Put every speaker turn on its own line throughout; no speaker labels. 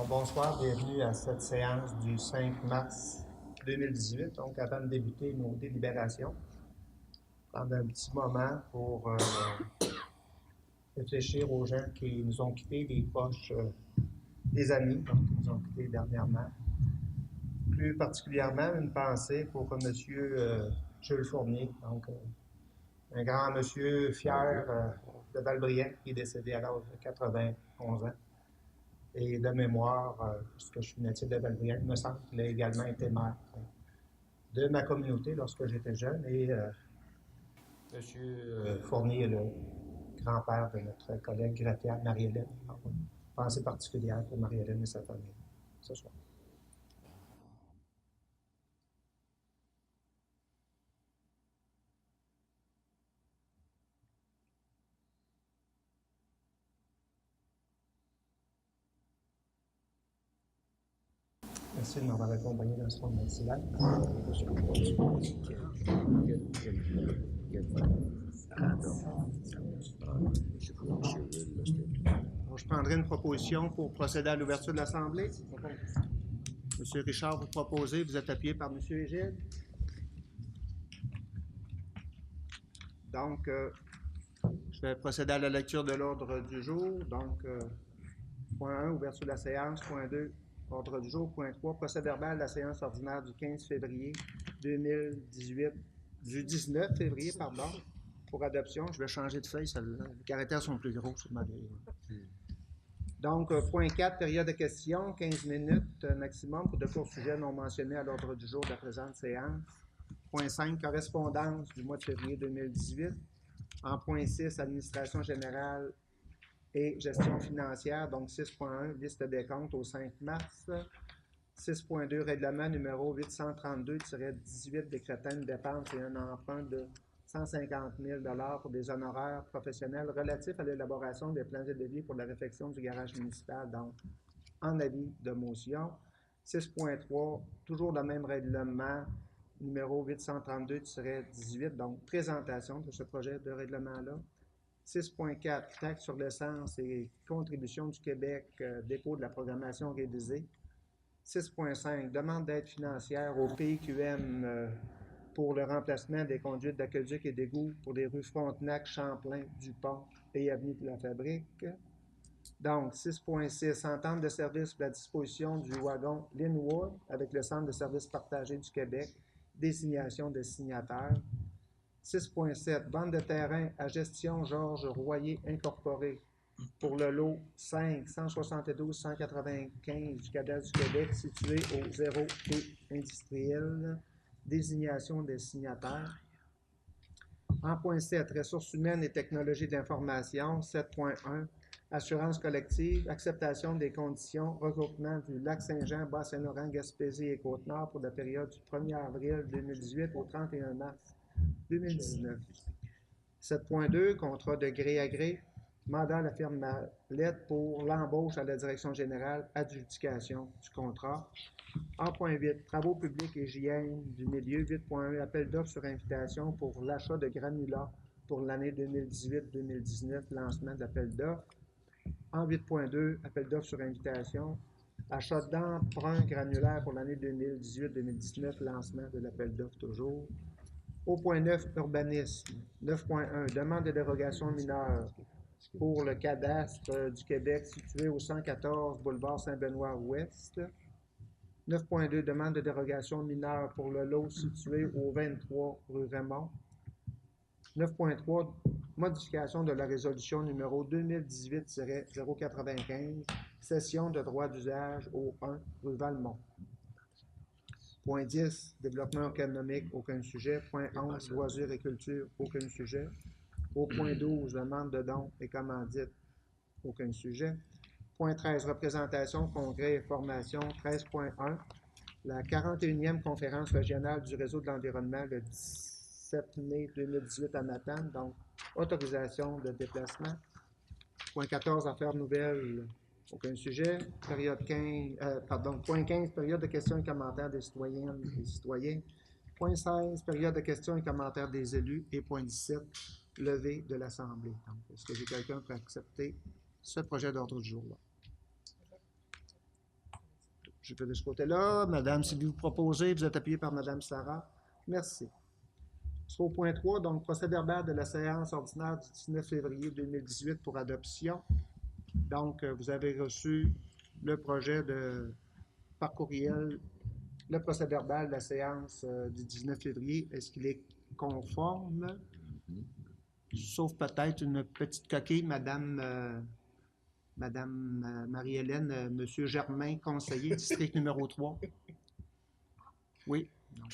Alors, bonsoir, bienvenue à cette séance du 5 mars 2018. Donc, avant de débuter nos délibérations, prendre un petit moment pour réfléchir aux gens qui nous ont quittés, des proches, des amis, donc, qui nous ont quittés dernièrement. Plus particulièrement, une pensée pour M. Jules Fournier, donc un grand monsieur fier de Valbriand qui est décédé à l'âge de 91 ans. Et de mémoire, puisque je suis natif de Valbriand, il me semble qu'il a également été maire de ma communauté lorsque j'étais jeune. Et M. Fournier est le grand-père de notre collègue greffière Marie-Hélène. Alors, une pensée particulière pour Marie-Hélène et sa famille ce soir. Merci de m'avoir accompagné dans ce moment de silence. Alors, je prendrai une proposition pour procéder à l'ouverture de l'Assemblée. Monsieur Richard, vous proposez, vous êtes appuyé par Monsieur Égide. Donc, je vais procéder à la lecture de l'ordre du jour. Donc, point 1, ouverture de la séance. Point 2, ordre du jour. Point 3, procès-verbal de la séance ordinaire du 15 février 2018, du 19 février, pardon, pour adoption. Je vais changer de feuille, les caractères sont plus gros sur ma grille. Donc, point 4, période de questions, 15 minutes maximum pour de courts sujets non mentionnés à l'ordre du jour de la présente séance. Point 5, correspondance du mois de février 2018. En point 6, administration générale et gestion financière. Donc, 6.1, liste des comptes au 5 mars. 6.2, règlement numéro 832-18 décrétant une dépense et un emprunt de 150 000 $ pour des honoraires professionnels relatifs à l'élaboration des plans de devis pour la réfection du garage municipal. Donc, en avis de motion. 6.3, toujours le même règlement numéro 832-18, donc présentation de ce projet de règlement-là. 6.4, taxe sur l'essence et contribution du Québec, dépôt de la programmation révisée. 6.5, demande d'aide financière au PQM pour le remplacement des conduites d'aqueduc et d'égouts pour les rues Frontenac, Champlain, Dupont et Avenue de la Fabrique. Donc, 6.6, entente de service pour la disposition du wagon Linwood avec le Centre de services partagés du Québec, désignation des signataires. 6.7, vente de terrain à gestion Georges Royer Incorporé pour le lot 5 172 195 du cadastre du Québec situé au 0 et industriel, désignation des signataires. En point 7, ressources humaines et technologies d'information. 7.1, assurance collective, acceptation des conditions, regroupement du Lac-Saint-Jean, Bas-Saint-Laurent, Gaspésie et Côte-Nord pour la période du 1er avril 2018 au 31 mars 2019. 7.2, contrat de gré à gré, mandat à la firme Mallette pour l'embauche à la direction générale, adjudication du contrat. En point 8, travaux publics et hygiène du milieu. 8.1, appel d'offres sur invitation pour l'achat de granulats pour l'année 2018-2019, lancement d'appel d'offres. En 8.2, appel d'offres sur invitation, achat d'emprunts granulaires pour l'année 2018-2019, lancement de l'appel d'offres toujours. Au point 9, urbanisme. 9.1, demande de dérogation mineure pour le cadastre du Québec situé au 114 boulevard Saint-Benoît-Ouest. 9.2, demande de dérogation mineure pour le lot situé au 23 rue Raymond. 9.3, modification de la résolution numéro 2018-095, cession de droit d'usage au 1 rue Valmont. Point 10, développement économique, aucun sujet. Point 11, loisirs et culture, aucun sujet. Au point 12, demande de dons et commandites, aucun sujet. Point 13, représentation, congrès et formation, 13.1. La 41e conférence régionale du réseau de l'environnement le 17 mai 2018 à Matane, donc autorisation de déplacement. Point 14, affaires nouvelles, aucun sujet. Point 15, période de questions et commentaires des citoyennes et des citoyens. Point 16, période de questions et commentaires des élus. Et point 17, levée de l'Assemblée. Donc, est-ce que j'ai quelqu'un pour accepter ce projet d'ordre du jour-là? Je fais de ce côté-là. Madame Sylvie, vous proposez. Vous êtes appuyé par Madame Sarah. Merci. Au point 3, donc procès-verbal de la séance ordinaire du 19 février 2018 pour adoption. Donc, vous avez reçu le projet par courriel, le procès-verbal de la séance du 19 février. Est-ce qu'il est conforme? Sauf peut-être une petite coquille, Madame Marie-Hélène, Monsieur Germain, conseiller, district numéro 3. Oui. Donc,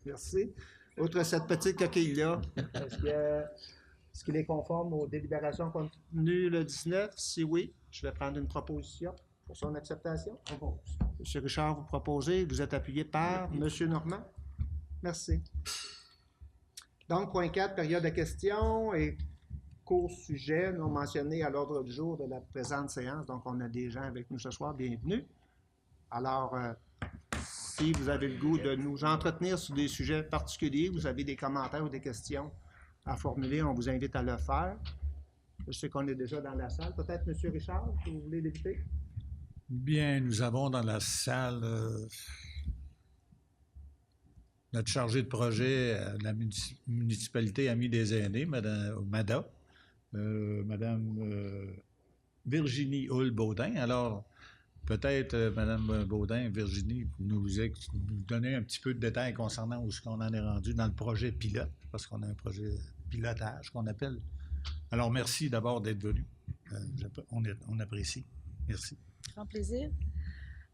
merci. Outre cette petite coquille-là, est-ce qu'il est conforme aux délibérations contenues le 19? Si oui, je vais prendre une proposition pour son acceptation. M. Richard, vous proposez. Vous êtes appuyé par M. Normand. Merci. Donc, point 4, période de questions et court sujet non mentionné à l'ordre du jour de la présente séance. Donc, on a des gens avec nous ce soir. Bienvenue. Alors, si vous avez le goût de nous entretenir sur des sujets particuliers, vous avez des commentaires ou des questions à formuler, on vous invite à le faire. Je sais qu'on est déjà dans la salle. Peut-être, M. Richard, vous voulez débuter?
Bien, nous avons dans la salle notre chargée de projet à la municipalité Amis des aînés, Madame Mada, Madame Virginie Hull-Baudin. Alors, peut-être, Madame Baudin, Virginie, nous donner un petit peu de détails concernant où ce qu'on en est rendu dans le projet pilote, parce qu'on a un projet pilotage qu'on appelle. Alors, merci d'abord d'être venu. On apprécie. Merci.
Grand plaisir.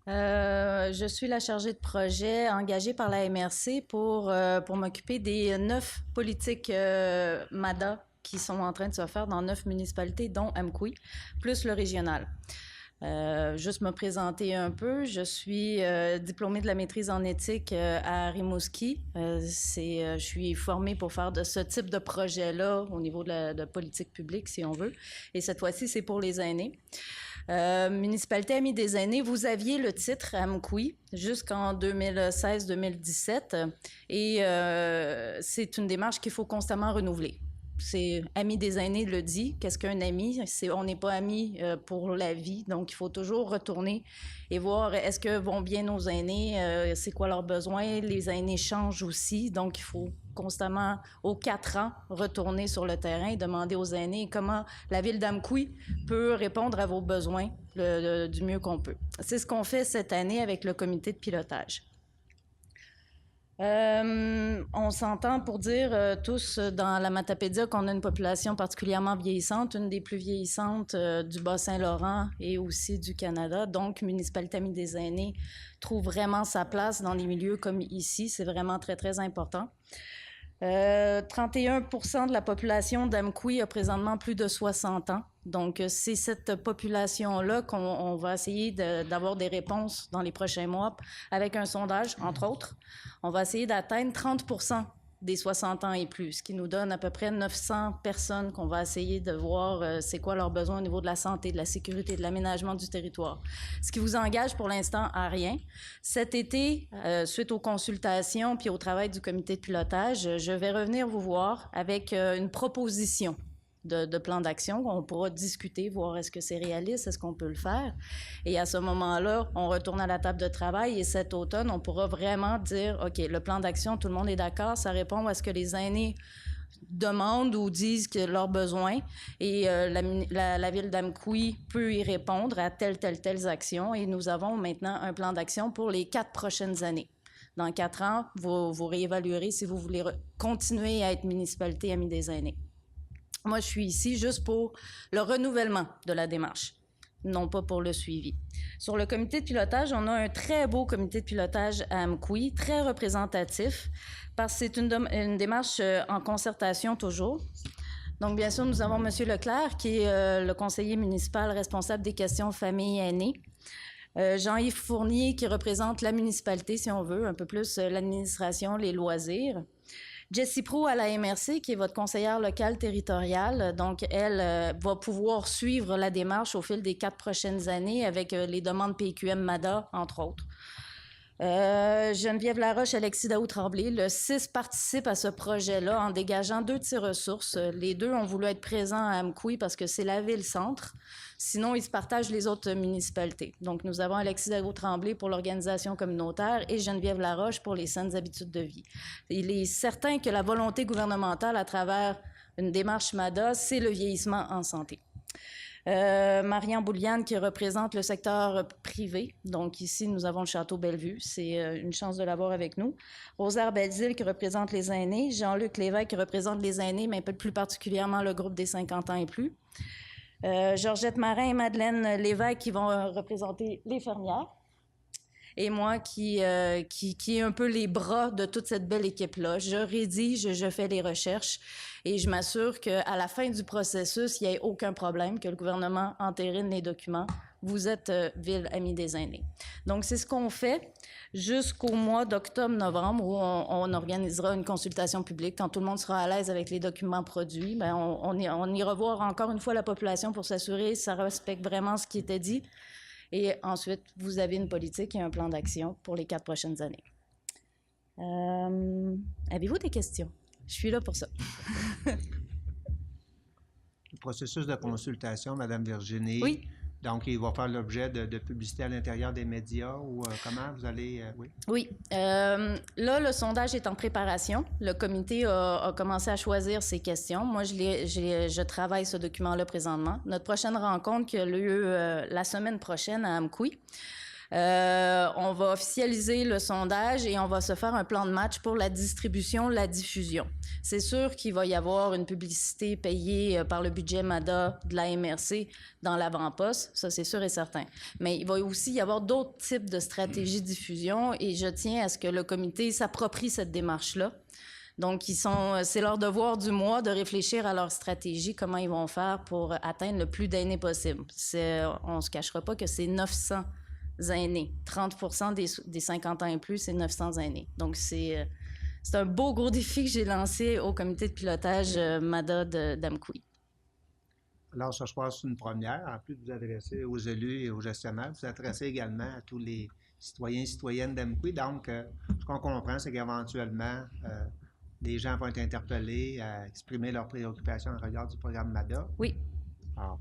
Je suis la chargée de projet engagée par la MRC pour m'occuper des 9 politiques MADA qui sont en train de se faire dans 9 municipalités, dont Amqui, plus le régional. Juste me présenter un peu, je suis diplômée de la maîtrise en éthique à Rimouski. Je suis formée pour faire de ce type de projet-là au niveau de politique publique, si on veut. Et cette fois-ci, c'est pour les aînés. Municipalité Amis des aînés, vous aviez le titre à Amqui jusqu'en 2016-2017 et c'est une démarche qu'il faut constamment renouveler. C'est Amis des aînés le dit. Qu'est-ce qu'un ami? On n'est pas amis pour la vie, donc il faut toujours retourner et voir est-ce que vont bien nos aînés, c'est quoi leurs besoins. Les aînés changent aussi, donc il faut constamment, aux 4 ans, retourner sur le terrain et demander aux aînés comment la ville d'Amqui peut répondre à vos besoins du mieux qu'on peut. C'est ce qu'on fait cette année avec le comité de pilotage. On s'entend pour dire tous dans la Matapédia qu'on a une population particulièrement vieillissante, une des plus vieillissantes du Bas-Saint-Laurent et aussi du Canada. Donc, Municipalité Amis des aînés trouve vraiment sa place dans les milieux comme ici. C'est vraiment très, très important. 31% de la population d'Amqui a présentement plus de 60 ans. Donc, c'est cette population-là qu'on va essayer d'avoir des réponses dans les prochains mois avec un sondage, entre autres. On va essayer d'atteindre 30% des 60 ans et plus, ce qui nous donne à peu près 900 personnes qu'on va essayer de voir c'est quoi leurs besoins au niveau de la santé, de la sécurité, de l'aménagement du territoire. Ce qui vous engage pour l'instant à rien. Cet été, suite aux consultations puis au travail du comité de pilotage, je vais revenir vous voir avec une proposition de plan d'action. On pourra discuter, voir est-ce que c'est réaliste, est-ce qu'on peut le faire. Et à ce moment-là, on retourne à la table de travail et cet automne, on pourra vraiment dire, OK, le plan d'action, tout le monde est d'accord, ça répond à ce que les aînés demandent ou disent que leurs besoins et la ville d'Amqui peut y répondre à telles actions et nous avons maintenant un plan d'action pour les 4 prochaines années. Dans 4 ans, vous réévaluerez si vous voulez continuer à être municipalité Amis des aînés. Moi, je suis ici juste pour le renouvellement de la démarche, non pas pour le suivi. Sur le comité de pilotage, on a un très beau comité de pilotage à Amqui, très représentatif, parce que c'est une démarche en concertation toujours. Donc, bien sûr, nous avons M. Leclerc, qui est le conseiller municipal responsable des questions famille et aînés. Jean-Yves Fournier, qui représente la municipalité, si on veut, un peu plus l'administration, les loisirs. Jessie Proulx à la MRC, qui est votre conseillère locale territoriale. Donc, elle va pouvoir suivre la démarche au fil des 4 prochaines années avec les demandes PQM-MADA, entre autres. Geneviève Laroche, Alexis Daou-Tremblay. Le 6 participe à ce projet-là en dégageant 2 de ses ressources. Les 2 ont voulu être présents à Amkoui parce que c'est la ville-centre. Sinon, ils se partagent les autres municipalités. Donc, nous avons Alexis Daou-Tremblay pour l'organisation communautaire et Geneviève Laroche pour les saines habitudes de vie. Il est certain que la volonté gouvernementale à travers une démarche MADA, c'est le vieillissement en santé. Marianne Bouliane qui représente le secteur privé. Donc ici, nous avons le Château Bellevue. C'est une chance de l'avoir avec nous. Rosaire Belzile qui représente les aînés. Jean-Luc Lévesque qui représente les aînés, mais plus particulièrement le groupe des 50 ans et plus. Georgette Marin et Madeleine Lévesque qui vont représenter les fermières. Et moi qui est un peu les bras de toute cette belle équipe-là. Je rédige, je fais les recherches et je m'assure qu'à la fin du processus, il n'y ait aucun problème, que le gouvernement entérine les documents. Vous êtes Ville Amie des aînés. Donc, c'est ce qu'on fait jusqu'au mois d'octobre-novembre où on organisera une consultation publique. Quand tout le monde sera à l'aise avec les documents produits, bien, on ira voir encore une fois la population pour s'assurer que ça respecte vraiment ce qui était dit. Et ensuite, vous avez une politique et un plan d'action pour les 4 prochaines années. Avez-vous des questions? Je suis là pour ça.
Le processus de consultation, Mme Virginie.
Oui.
Donc, il va faire l'objet de publicité à l'intérieur des médias ou comment vous allez... oui.
Oui. Là, le sondage est en préparation. Le comité a commencé à choisir ses questions. Moi, je travaille ce document-là présentement. Notre prochaine rencontre qui a lieu la semaine prochaine à Amkoui. On va officialiser le sondage et on va se faire un plan de match pour la distribution, la diffusion. C'est sûr qu'il va y avoir une publicité payée par le budget MADA de la MRC dans l'avant-poste, ça c'est sûr et certain. Mais il va aussi y avoir d'autres types de stratégies de diffusion et je tiens à ce que le comité s'approprie cette démarche-là. Donc, c'est leur devoir du mois de réfléchir à leur stratégie, comment ils vont faire pour atteindre le plus d'aînés possible. On ne se cachera pas que c'est 900 aînés. 30% des 50 ans et plus, c'est 900 aînés. Donc, c'est un beau gros défi que j'ai lancé au comité de pilotage MADA d'Amkoui.
Alors, ça, je pense, une première. En plus de vous adresser aux élus et aux gestionnaires, vous adressez également à tous les citoyens et citoyennes d'Amkoui. Donc, ce qu'on comprend, c'est qu'éventuellement, les gens vont être interpellés à exprimer leurs préoccupations en regard du programme MADA.
Oui.
Alors,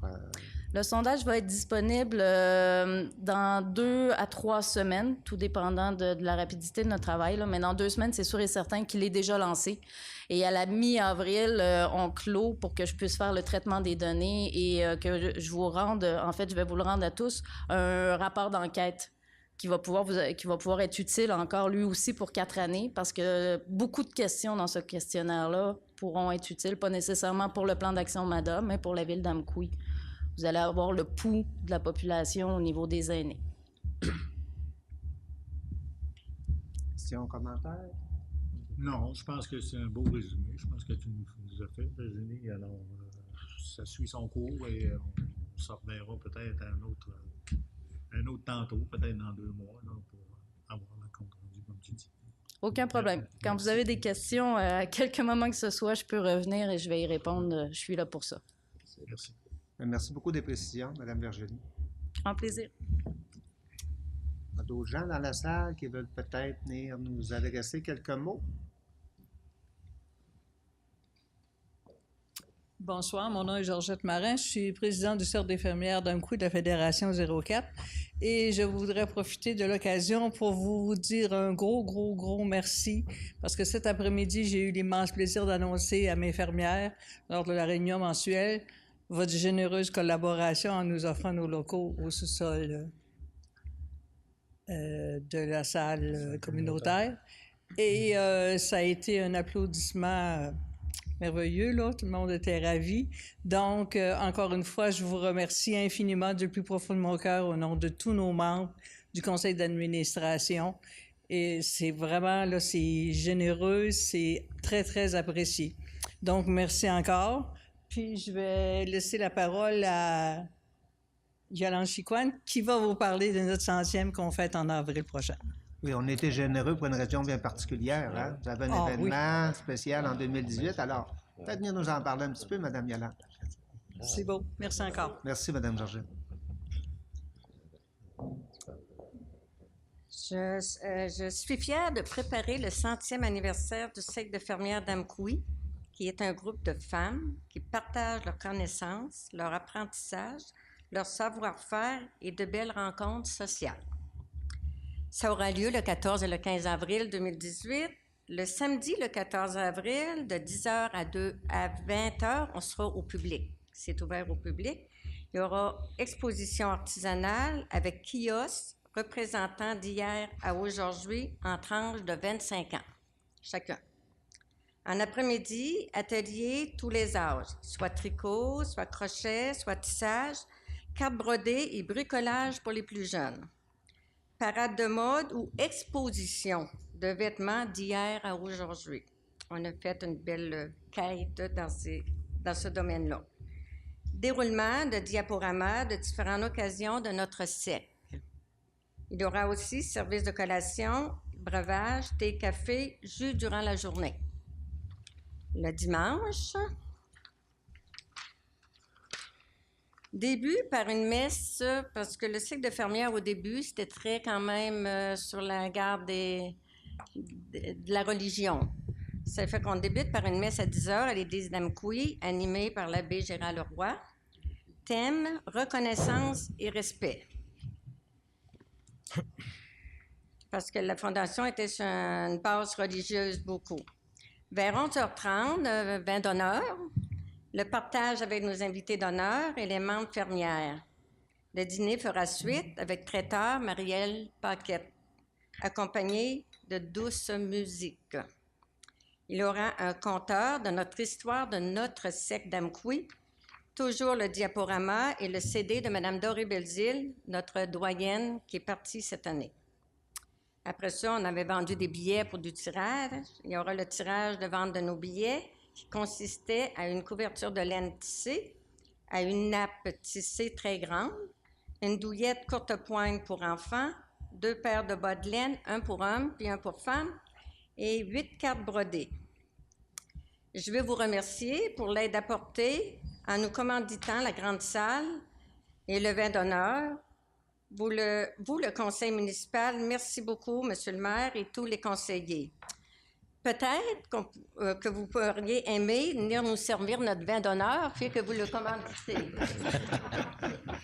le sondage va être disponible dans 2 à 3 semaines, tout dépendant de la rapidité de notre travail. Là. Mais dans 2 semaines, c'est sûr et certain qu'il est déjà lancé. Et à la mi-avril, on clôt pour que je puisse faire le traitement des données et que je vous rende, en fait, je vais vous le rendre à tous, un rapport d'enquête qui va pouvoir être utile encore lui aussi pour 4 années parce que beaucoup de questions dans ce questionnaire-là pourront être utiles, pas nécessairement pour le plan d'action MADA, mais pour la ville d'Amkoui. Vous allez avoir le pouls de la population au niveau des aînés.
questions, commentaires?
Non, je pense que c'est un beau résumé. Je pense que tu nous as fait, Virginie. Alors, ça suit son cours et on s'en reverra peut-être à un autre tantôt, peut-être dans 2 mois, là, pour avoir le compte rendu, comme tu dis.
Aucun problème. Quand vous avez des questions, à quelque moment que ce soit, je peux revenir et je vais y répondre. Je suis là pour ça.
Merci.
Merci beaucoup des précisions, Mme Virginie.
En plaisir.
Il y a d'autres gens dans la salle qui veulent peut-être venir nous adresser quelques mots.
Bonsoir, mon nom est Georgette Marin. Je suis présidente du Cercle des fermières d'Amkoui de la Fédération 04 et je voudrais profiter de l'occasion pour vous dire un gros merci parce que cet après-midi, j'ai eu l'immense plaisir d'annoncer à mes fermières lors de la réunion mensuelle votre généreuse collaboration en nous offrant nos locaux au sous-sol de la salle communautaire. Et ça a été un applaudissement merveilleux, là. Tout le monde était ravi. Donc, encore une fois, je vous remercie infiniment du plus profond de mon cœur au nom de tous nos membres du conseil d'administration. Et c'est vraiment, là, c'est généreux, c'est très apprécié. Donc, merci encore. Puis, je vais laisser la parole à Yolande Chicoine, qui va vous parler de notre 100e qu'on fête en avril prochain.
Oui, on a été généreux pour une raison bien particulière. Hein? Vous avez un événement spécial en 2018. Alors, peut-être venir nous en parler un petit peu, Mme Yolande.
C'est beau. Merci encore.
Merci, Mme Georgette.
Je suis fière de préparer le 100e anniversaire du Cercle de fermières d'Amkoui, qui est un groupe de femmes qui partagent leurs connaissances, leur apprentissage, leur savoir-faire et de belles rencontres sociales. Ça aura lieu le 14 et le 15 avril 2018. Le samedi, le 14 avril, de 10h à 20h, on sera au public. C'est ouvert au public. Il y aura exposition artisanale avec kiosques représentant d'hier à aujourd'hui en tranches de 25 ans, chacun. En après-midi, atelier tous les âges, soit tricot, soit crochet, soit tissage, cartes brodées et bricolage pour les plus jeunes. Parade de mode ou exposition de vêtements d'hier à aujourd'hui. On a fait une belle quête dans ce domaine-là. Déroulement de diaporamas de différentes occasions de notre cercle. Il y aura aussi service de collation, breuvage, thé, café, jus durant la journée. Le dimanche, début par une messe, parce que le cycle de fermière au début, c'était très quand même sur la garde de la religion. Ça fait qu'on débute par une messe à 10h à l'église d'Amkoui, animée par l'abbé Gérard Leroy. Thème, reconnaissance et respect. Parce que la fondation était sur une base religieuse beaucoup. Vers 11h30, vin d'honneur, le partage avec nos invités d'honneur et les membres fermières. Le dîner fera suite avec traiteur Marielle Paquette, accompagné de douce musique. Il y aura un conteur de notre histoire de notre cercle d'Amkoui, toujours le diaporama et le CD de Mme Doré Belzile, notre doyenne qui est partie cette année. Après ça, on avait vendu des billets pour du tirage. Il y aura le tirage de vente de nos billets qui consistait à une couverture de laine tissée, à une nappe tissée très grande, une douillette courte pointe pour enfants, 2 paires de bas de laine, un pour homme puis un pour femme, et 8 cartes brodées. Je veux vous remercier pour l'aide apportée en nous commanditant la grande salle et le vin d'honneur. Vous, le conseil municipal, merci beaucoup, Monsieur le maire et tous les conseillers. Peut-être que vous pourriez aimer venir nous servir notre vin d'honneur, puis que vous le commanditez.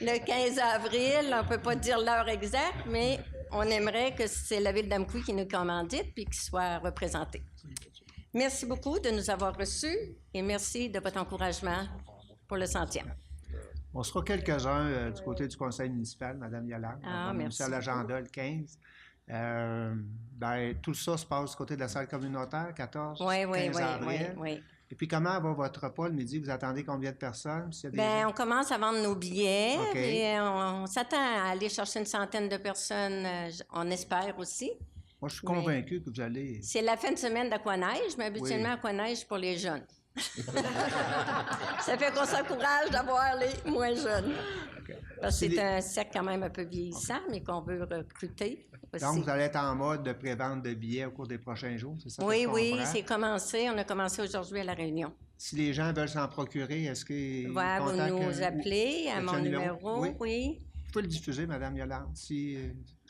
Le 15 avril, on ne peut pas dire l'heure exacte, mais on aimerait que c'est la ville d'Amkoui qui nous commandite puis qu'il soit représenté. Merci beaucoup de nous avoir reçus et merci de votre encouragement pour le 100e.
On sera quelques-uns du côté du conseil municipal, Mme Yolande.
Ah,
on
merci.
à l'agenda le 15. Tout ça se passe du côté de la salle communautaire, 14, 15 avril.
Oui.
Et puis, comment va votre repas le midi? Vous attendez combien de personnes?
Bien, on commence à vendre nos billets.
Okay.
Et on s'attend à aller chercher une centaine de personnes, on espère aussi.
Moi, je suis convaincu que vous allez...
C'est la fin de semaine d'Aquaneige, mais habituellement, Aquaneige pour les jeunes. Ça fait qu'on s'encourage d'avoir les moins jeunes.
Okay.
Parce que c'est un cercle quand même un peu vieillissant, mais qu'on veut recruter aussi.
Donc, vous allez être en mode de pré-vente de billets au cours des prochains jours, c'est ça?
Oui, c'est commencé. On a commencé aujourd'hui à La Réunion.
Si les gens veulent s'en procurer, est-ce qu'ils
voilà, vous nous appelez à mon numéro. Oui.
Vous pouvez le diffuser, Mme Yolande, si...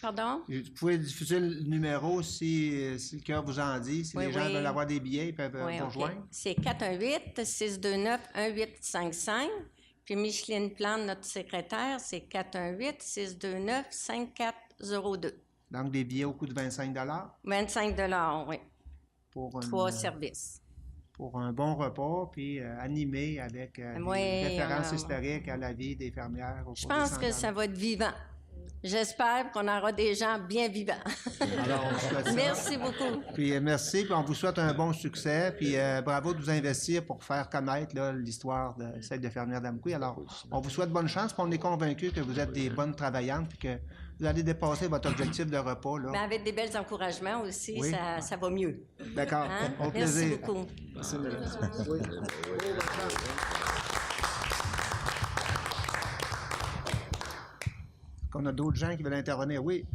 Pardon?
Vous pouvez diffuser le numéro si le cœur vous en dit. Si les gens veulent avoir des billets, ils peuvent vous rejoindre.
C'est 418-629-1855. Puis Micheline Plante, notre secrétaire, c'est 418-629-5402.
Donc, des billets au coût de 25
25 oui.
Pour
3 services.
Pour un bon repas, puis animé avec des références historiques à la vie des fermières.
Je pense que ça va être vivant. J'espère qu'on aura des gens bien vivants.
Alors, on souhaite ça.
Merci beaucoup.
Puis merci, puis on vous souhaite un bon succès, puis bravo de vous investir pour faire connaître l'histoire de celle de fermière d'Amkoui. Alors, on vous souhaite bonne chance, puis on est convaincus que vous êtes des bonnes travaillantes, puis que vous allez dépasser votre objectif de repas. Là.
Mais avec des belles encouragements aussi, ça va mieux.
D'accord, au
Merci
plaisir.
beaucoup.
Merci, madame. Oui. On a d'autres gens qui veulent intervenir. Oui.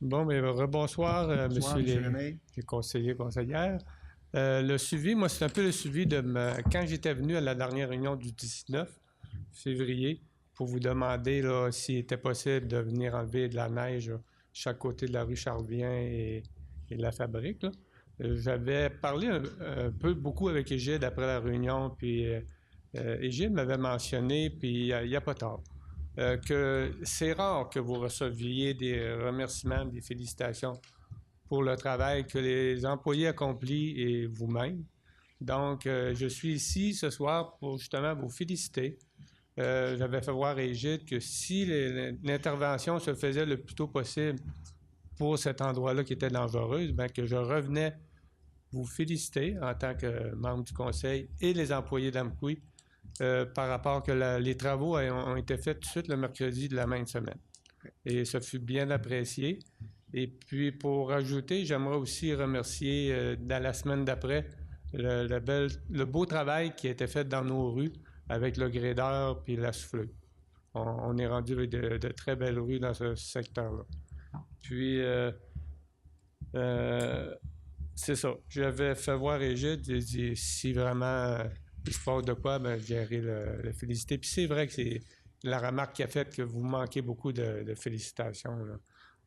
Bon, mais rebonsoir, monsieur les conseillers, conseillères. Le suivi, moi, c'est un peu le suivi de quand j'étais venu à la dernière réunion du 19 février. pour vous demander s'il était possible de venir enlever de la neige chaque côté de la rue Charlevien et de la fabrique. J'avais parlé beaucoup avec Égide après la réunion, puis Égide m'avait mentionné, puis il n'y a pas tard, que c'est rare que vous receviez des remerciements, des félicitations pour le travail que les employés accomplissent et vous-même. Donc, je suis ici ce soir pour justement vous féliciter. J'avais fait voir à Égide que si l'intervention se faisait le plus tôt possible pour cet endroit-là qui était dangereux, bien que je revenais vous féliciter en tant que membre du conseil et les employés d'Amqui par rapport que les travaux ont été faits tout de suite le mercredi de la même semaine. Et ça fut bien apprécié. Et puis, pour ajouter, j'aimerais aussi remercier dans la semaine d'après le beau travail qui a été fait dans nos rues avec le grédeur puis la souffleuse. On est rendu avec de très belles rues dans ce secteur-là. Puis, c'est ça. J'avais fait voir Égide, j'ai dit, si vraiment il se passe de quoi, ben, je viendrai le féliciter. Puis c'est vrai que c'est la remarque qu'il a faite que vous manquez beaucoup de félicitations. Là.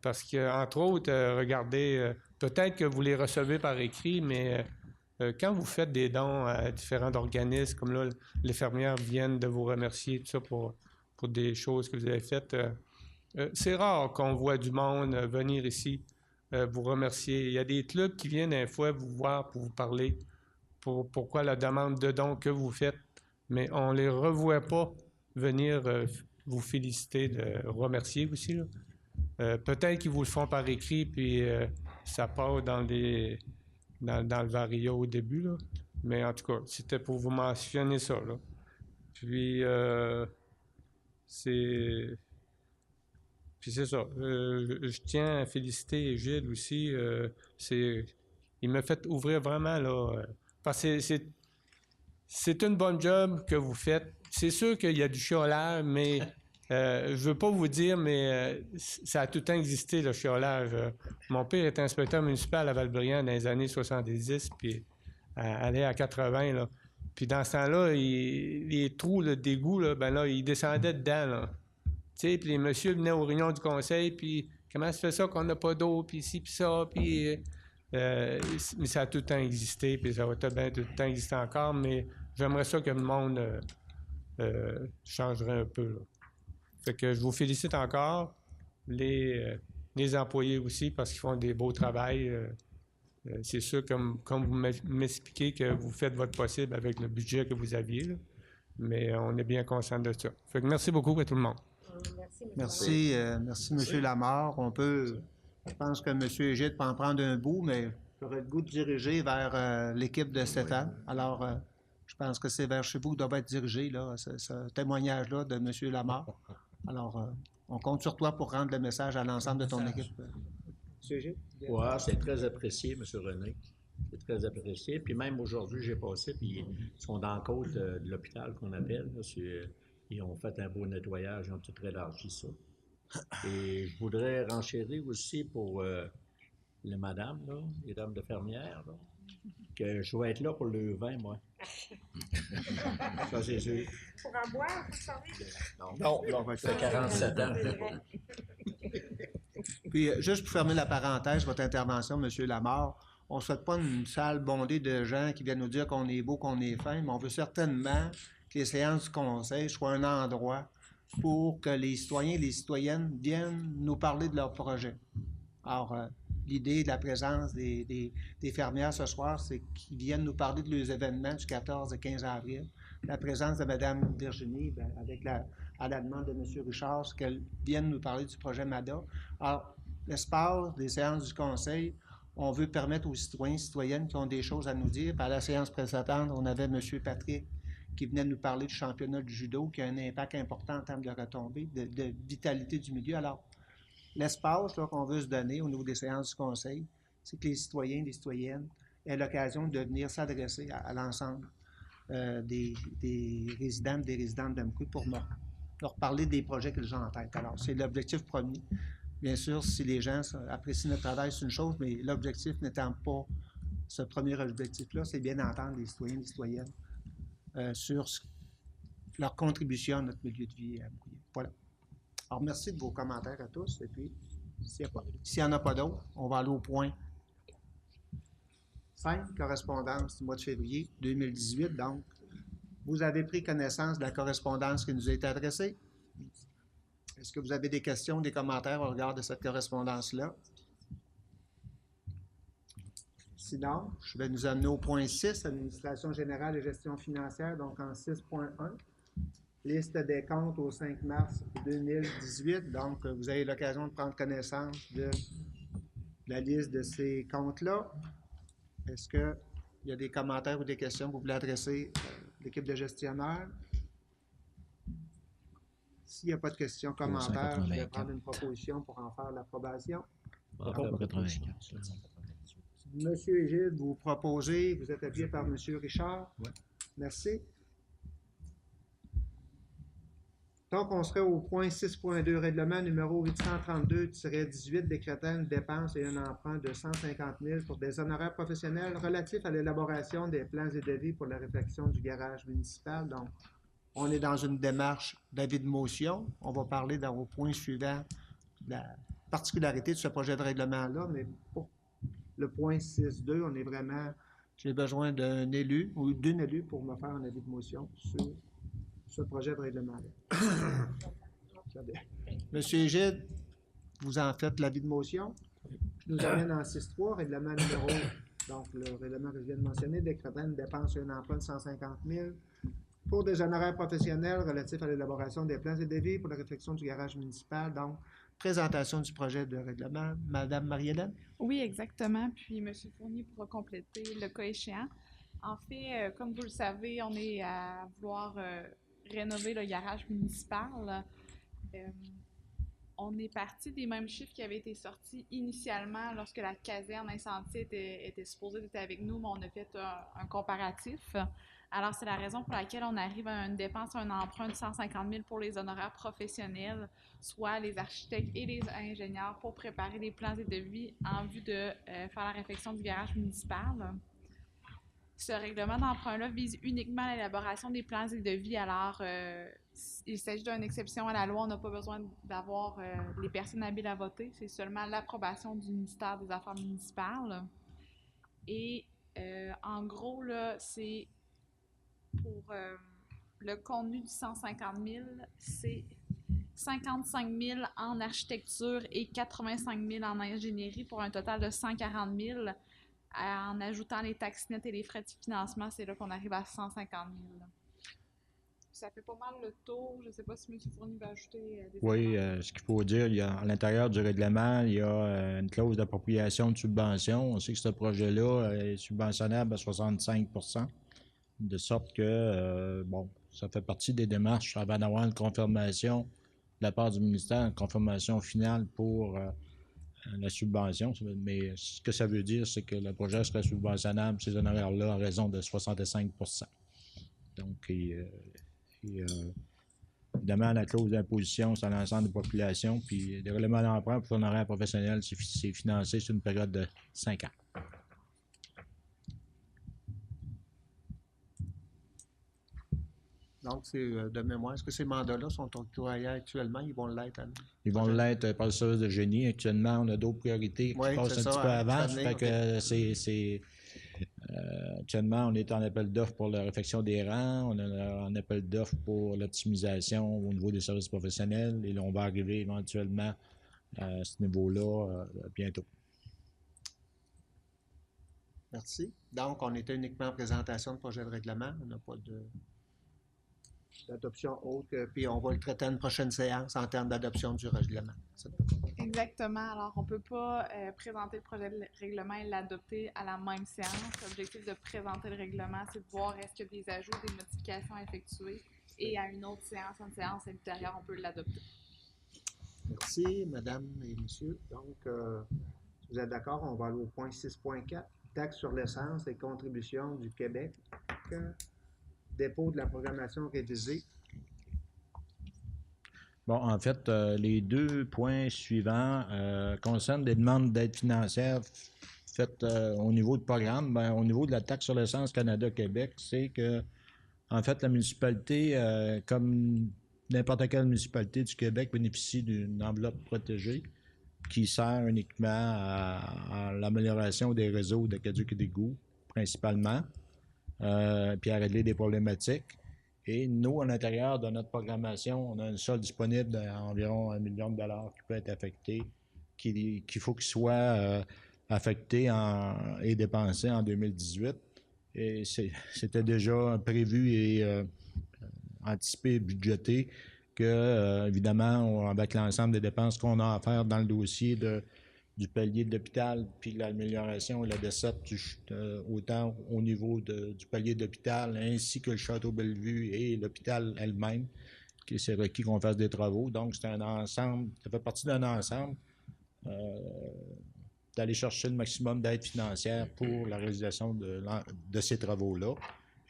Parce que, entre autres, regardez, peut-être que vous les recevez par écrit, mais quand vous faites des dons à différents organismes, comme là, les fermières viennent de vous remercier, tout ça, pour des choses que vous avez faites, c'est rare qu'on voit du monde venir ici vous remercier. Il y a des clubs qui viennent des fois vous voir pour vous parler pourquoi la demande de dons que vous faites, mais on ne les revoit pas venir vous féliciter, de remercier aussi. Là. Peut-être qu'ils vous le font par écrit, puis ça part dans le vario au début, là. Mais en tout cas, c'était pour vous mentionner ça. Là. Puis, Puis c'est ça. Je tiens à féliciter Gilles aussi. Il m'a fait ouvrir vraiment, là. Parce que c'est une bonne job que vous faites. C'est sûr qu'il y a du chiolage, mais je ne veux pas vous dire, mais ça a tout le temps existé, le chiolage. Mon père était inspecteur municipal à Val-Briand dans les années 70, puis allait à 80, là. Puis dans ce temps-là, les trous d'égout, là, ben là, ils descendaient dedans, là. Tu sais, puis les messieurs venaient aux réunions du conseil, puis comment se fait ça qu'on n'a pas d'eau, puis ci, puis ça, puis... mais ça a tout le temps existé, puis ça va tout le temps exister encore, mais j'aimerais ça que le monde changerait un peu, là. Fait que je vous félicite encore, les employés aussi, parce qu'ils font des beaux travails. C'est sûr, comme vous m'expliquez, que vous faites votre possible avec le budget que vous aviez, là, mais on est bien conscient de ça. Fait que merci beaucoup à tout le monde.
Merci, M. Lamarre. Je pense que M. Égide peut en prendre un bout, mais j'aurais le goût de diriger vers l'équipe de Stéphane. Alors, je pense que c'est vers chez vous que doit être dirigé, là, ce témoignage-là de M. Lamarre. Alors, on compte sur toi pour rendre le message à l'ensemble de ton équipe. M. Égide?
Oui, c'est très apprécié, M. René. C'est très apprécié. Puis même aujourd'hui, j'ai passé, puis ils sont dans le côte de l'hôpital qu'on appelle, là, ils ont fait un beau nettoyage, ils ont tout élargi ça. Et je voudrais renchérir aussi pour les madames, là, les dames de fermières, là, que je vais être là pour le vin, moi. Ça, c'est sûr.
Pour en boire, vous savez?
Non, ça fait 47 ans.
Puis, juste pour fermer la parenthèse, votre intervention, M. Lamarre, on ne souhaite pas une salle bondée de gens qui viennent nous dire qu'on est beau, qu'on est fin, mais on veut certainement que les séances du conseil soient un endroit pour que les citoyens et les citoyennes viennent nous parler de leur projet. Alors, l'idée de la présence des fermières ce soir, c'est qu'ils viennent nous parler de leurs événements du 14 et 15 avril. La présence de Mme Virginie, bien, à la demande de M. Richard, c'est qu'elle vienne nous parler du projet MADA. Alors, l'espace des séances du conseil, on veut permettre aux citoyens et citoyennes qui ont des choses à nous dire. À la séance précédente, on avait M. Patrick qui venait nous parler du championnat du judo, qui a un impact important en termes de retombées, de vitalité du milieu. Alors, l'espace qu'on veut se donner au niveau des séances du conseil, c'est que les citoyens et les citoyennes aient l'occasion de venir s'adresser à l'ensemble des résidents et des résidentes d'Amqui pour leur parler des projets qu'ils ont en tête. Alors, c'est l'objectif premier. Bien sûr, si les gens apprécient notre travail, c'est une chose, mais l'objectif n'étant pas ce premier objectif-là, c'est bien d'entendre les citoyens et les citoyennes sur leur contribution à notre milieu de vie à Amqui. Voilà. Alors, merci de vos commentaires à tous. Et puis, s'il n'y en a pas d'autres, on va aller au point 5, correspondance du mois de février 2018. Donc, vous avez pris connaissance de la correspondance qui nous a été adressée. Est-ce que vous avez des questions, des commentaires au regard de cette correspondance-là? Sinon, je vais nous amener au point 6, administration générale et gestion financière, donc en 6.1. Liste des comptes au 5 mars 2018. Donc, vous avez l'occasion de prendre connaissance de la liste de ces comptes-là. Est-ce qu'il y a des commentaires ou des questions que vous voulez adresser à l'équipe de gestionnaire? S'il n'y a pas de questions, commentaires, je vais prendre une proposition pour en faire l'approbation. Monsieur Égide, vous proposez, vous êtes appuyé par Monsieur Richard.
Oui.
Merci. Donc, on serait au point 6.2, règlement numéro 832-18, décrétant une dépense et un emprunt de 150 000 pour des honoraires professionnels relatifs à l'élaboration des plans et devis pour la réfection du garage municipal. Donc, on est dans une démarche d'avis de motion. On va parler dans au point suivant de la particularité de ce projet de règlement-là, mais pour le point 6.2, on est vraiment, j'ai besoin d'un élu ou d'une élue pour me faire un avis de motion sur ce projet de règlement-là. Monsieur Égide, vous en faites l'avis de motion. Je nous amène en 6.3, règlement numéro, donc le règlement que je viens de mentionner, décrétant une dépense et un emprunt de 150 000 pour des honoraires professionnels relatifs à l'élaboration des plans et devis pour la réfection du garage municipal. Donc, présentation du projet de règlement. Madame Marie-Hélène?
Oui, exactement. Puis M. Fournier pourra compléter le cas échéant. En fait, comme vous le savez, on est à vouloir rénover le garage municipal. On est parti des mêmes chiffres qui avaient été sortis initialement lorsque la caserne incendie était supposée être avec nous, mais on a fait un comparatif. Alors, c'est la raison pour laquelle on arrive à une dépense, un emprunt de 150 000 pour les honoraires professionnels, soit les architectes et les ingénieurs pour préparer les plans et devis en vue de faire la réfection du garage municipal. Ce règlement d'emprunt-là vise uniquement l'élaboration des plans et devis. Alors, il s'agit d'une exception à la loi. On n'a pas besoin d'avoir les personnes habiles à voter. C'est seulement l'approbation du ministère des Affaires municipales. Et en gros, là, c'est pour le contenu du 150 000, c'est 55 000 en architecture et 85 000 en ingénierie pour un total de 140 000. En ajoutant les taxes nettes et les frais de financement, c'est là qu'on arrive à 150 000. Ça fait pas mal le tour. Je ne sais pas si M. Fournier va ajouter des éléments.
Ce qu'il faut dire, il y a, à l'intérieur du règlement, il y a une clause d'appropriation de subvention. On sait que ce projet-là est subventionnable à 65 %, de sorte que, bon, ça fait partie des démarches avant d'avoir une confirmation de la part du ministère, une confirmation finale pour la subvention. Mais ce que ça veut dire, c'est que le projet serait subventionnable, ces honoraires-là, à raison de 65 %. Donc, évidemment, la clause d'imposition, c'est à l'ensemble des populations, puis le règlement d'emprunt pour l'honoraire professionnel, c'est financé sur une période de 5 ans.
Donc, c'est de mémoire. Est-ce que ces mandats-là sont octroyés actuellement? Ils vont l'être?
Ils vont l'être par le service de génie. Actuellement, on a d'autres priorités qui passent un petit peu avant. Fait que actuellement, on est en appel d'offres pour la réfection des rangs. On est en appel d'offres pour l'optimisation au niveau des services professionnels. Et là, on va arriver éventuellement à ce niveau-là bientôt.
Merci. Donc, on était uniquement en présentation de projet de règlement. On n'a pas d'adoption autre. Puis, on va le traiter à une prochaine séance en termes d'adoption du règlement.
Exactement. Alors, on ne peut pas présenter le projet de règlement et l'adopter à la même séance. L'objectif de présenter le règlement, c'est de voir est-ce qu'il y a des ajouts, des modifications à effectuer. Et à une autre séance, une séance ultérieure, on peut l'adopter.
Merci, madame et monsieur. Donc, si vous êtes d'accord, on va aller au point 6.4. Taxe sur l'essence et contribution du Québec. Dépôt de la programmation révisée.
Bon, en fait, les deux points suivants concernent des demandes d'aide financière faites au niveau du programme. Bien, au niveau de la taxe sur l'essence Canada-Québec, c'est que, en fait, la municipalité, comme n'importe quelle municipalité du Québec bénéficie d'une enveloppe protégée qui sert uniquement à l'amélioration des réseaux d'aqueducs et d'égouts, principalement, puis à régler des problématiques. Et nous, à l'intérieur de notre programmation, on a un sol disponible d'environ 1 million de dollars qui peut être affecté, qu'il faut qu'il soit affecté et dépensé en 2018. Et c'était déjà prévu et anticipé et budgété que, évidemment, avec l'ensemble des dépenses qu'on a à faire dans le dossier du palier de l'hôpital, puis l'amélioration et la desserte autant au niveau du palier d'hôpital ainsi que le Château Bellevue et l'hôpital elle-même, qui c'est requis qu'on fasse des travaux. Donc, c'est un ensemble, ça fait partie d'un ensemble d'aller chercher le maximum d'aide financière pour la réalisation de ces travaux-là.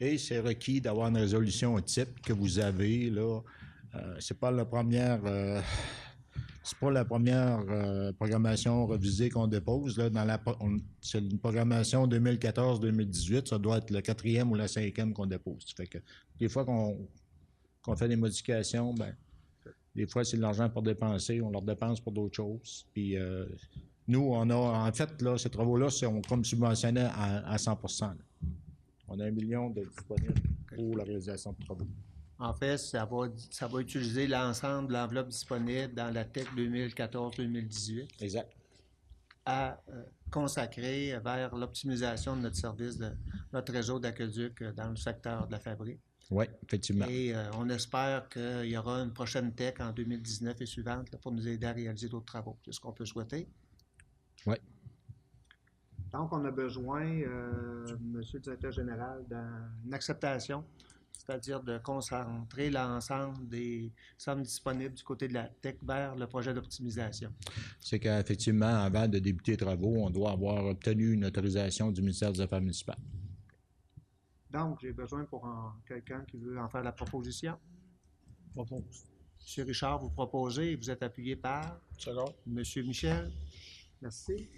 Et c'est requis d'avoir une résolution type que vous avez, là. C'est pas la première... c'est pas la première programmation revisée qu'on dépose. Là, c'est une programmation 2014-2018. Ça doit être la 4e ou la 5e qu'on dépose. Ça fait que des fois qu'on fait des modifications, ben, des fois, c'est de l'argent pour dépenser. On leur dépense pour d'autres choses. Puis nous, on a, en fait, là, ces travaux-là sont comme subventionnés à 100%. Là. On a 1 million de disponibles pour la réalisation de travaux.
En fait, ça va utiliser l'ensemble de l'enveloppe disponible dans la TEC 2014-2018.
Exact.
À consacrer vers l'optimisation de notre service, de notre réseau d'aqueduc dans le secteur de la fabrique.
Oui, effectivement.
Et on espère qu'il y aura une prochaine TEC en 2019 et suivante là, pour nous aider à réaliser d'autres travaux. C'est ce qu'on peut souhaiter.
Oui.
Donc, on a besoin, Monsieur le directeur général, d'une acceptation, c'est-à-dire de concentrer l'ensemble des sommes disponibles du côté de la TEC vers le projet d'optimisation.
C'est qu'effectivement, avant de débuter les travaux, on doit avoir obtenu une autorisation du ministère des Affaires municipales.
Donc, j'ai besoin pour quelqu'un qui veut en faire la proposition.
Propose.
M. Richard, vous proposez, vous êtes appuyé par M. Michel. Merci.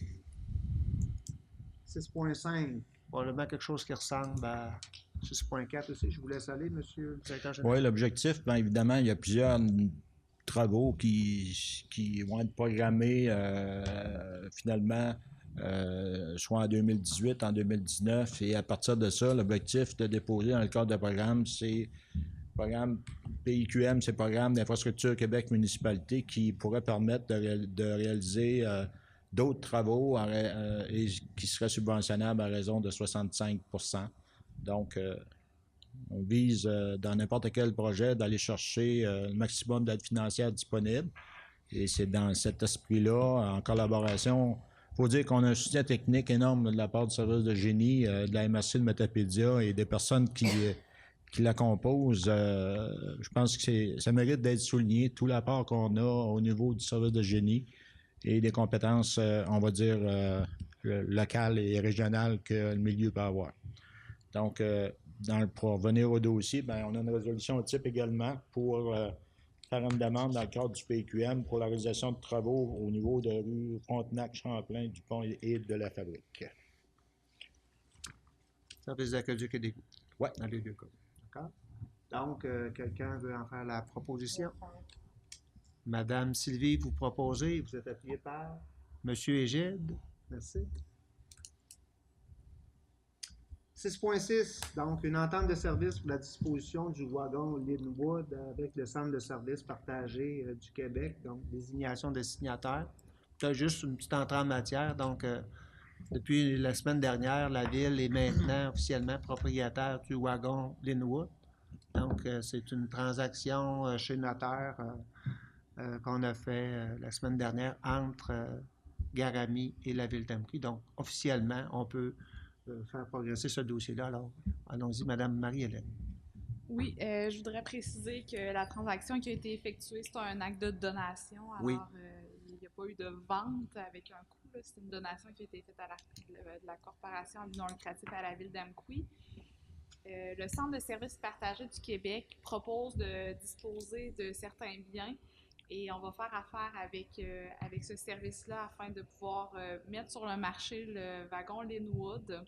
6.5, probablement quelque chose qui ressemble à 6.4 aussi. Je vous laisse aller, M. le directeur général.
Oui, l'objectif, bien évidemment, il y a plusieurs travaux qui vont être programmés finalement soit en 2018, en 2019. Et à partir de ça, l'objectif de déposer dans le cadre du programme, c'est le programme PIQM, c'est le programme d'infrastructure Québec municipalité qui pourrait permettre de réaliser d'autres travaux et qui seraient subventionnables à raison de 65 %. Donc, on vise dans n'importe quel projet d'aller chercher le maximum d'aide financière disponible. Et c'est dans cet esprit-là, en collaboration, il faut dire qu'on a un soutien technique énorme de la part du service de génie, de la MRC de Métapédia et des personnes qui la composent. Je pense que ça mérite d'être souligné, tout l'apport qu'on a au niveau du service de génie et des compétences, on va dire, locales et régionales que le milieu peut avoir. Donc, pour revenir au dossier, bien, on a une résolution type également pour faire une demande dans le cadre du PQM pour la réalisation de travaux au niveau de rue Frontenac-Champlain, du pont et de la fabrique.
Service d'aqueduc et d'égout.
Oui.
Dans les deux cas. D'accord? Donc, quelqu'un veut en faire la proposition? Madame Sylvie, vous proposez, vous êtes appuyé par Monsieur Égide. Merci. 6.6, donc une entente de service pour la disposition du wagon Linwood avec le Centre de services partagé du Québec, donc désignation de signataires. C'est juste une petite entrée en matière, donc depuis la semaine dernière, la Ville est maintenant officiellement propriétaire du wagon Linwood. Donc, c'est une transaction chez notaire qu'on a fait la semaine dernière entre Garami et la Ville d'Amqui. Donc, officiellement, on peut faire progresser ce dossier-là. Alors, allons-y, Madame Marie-Hélène.
Oui, je voudrais préciser que la transaction qui a été effectuée, c'est un acte de donation. Alors,
oui.
Il n'y a pas eu de vente avec un coût. C'est une donation qui a été faite de la corporation non lucrative à la Ville d'Amqui. Le Centre de services partagés du Québec propose de disposer de certains biens et on va faire affaire avec ce service-là afin de pouvoir mettre sur le marché le wagon Linwood.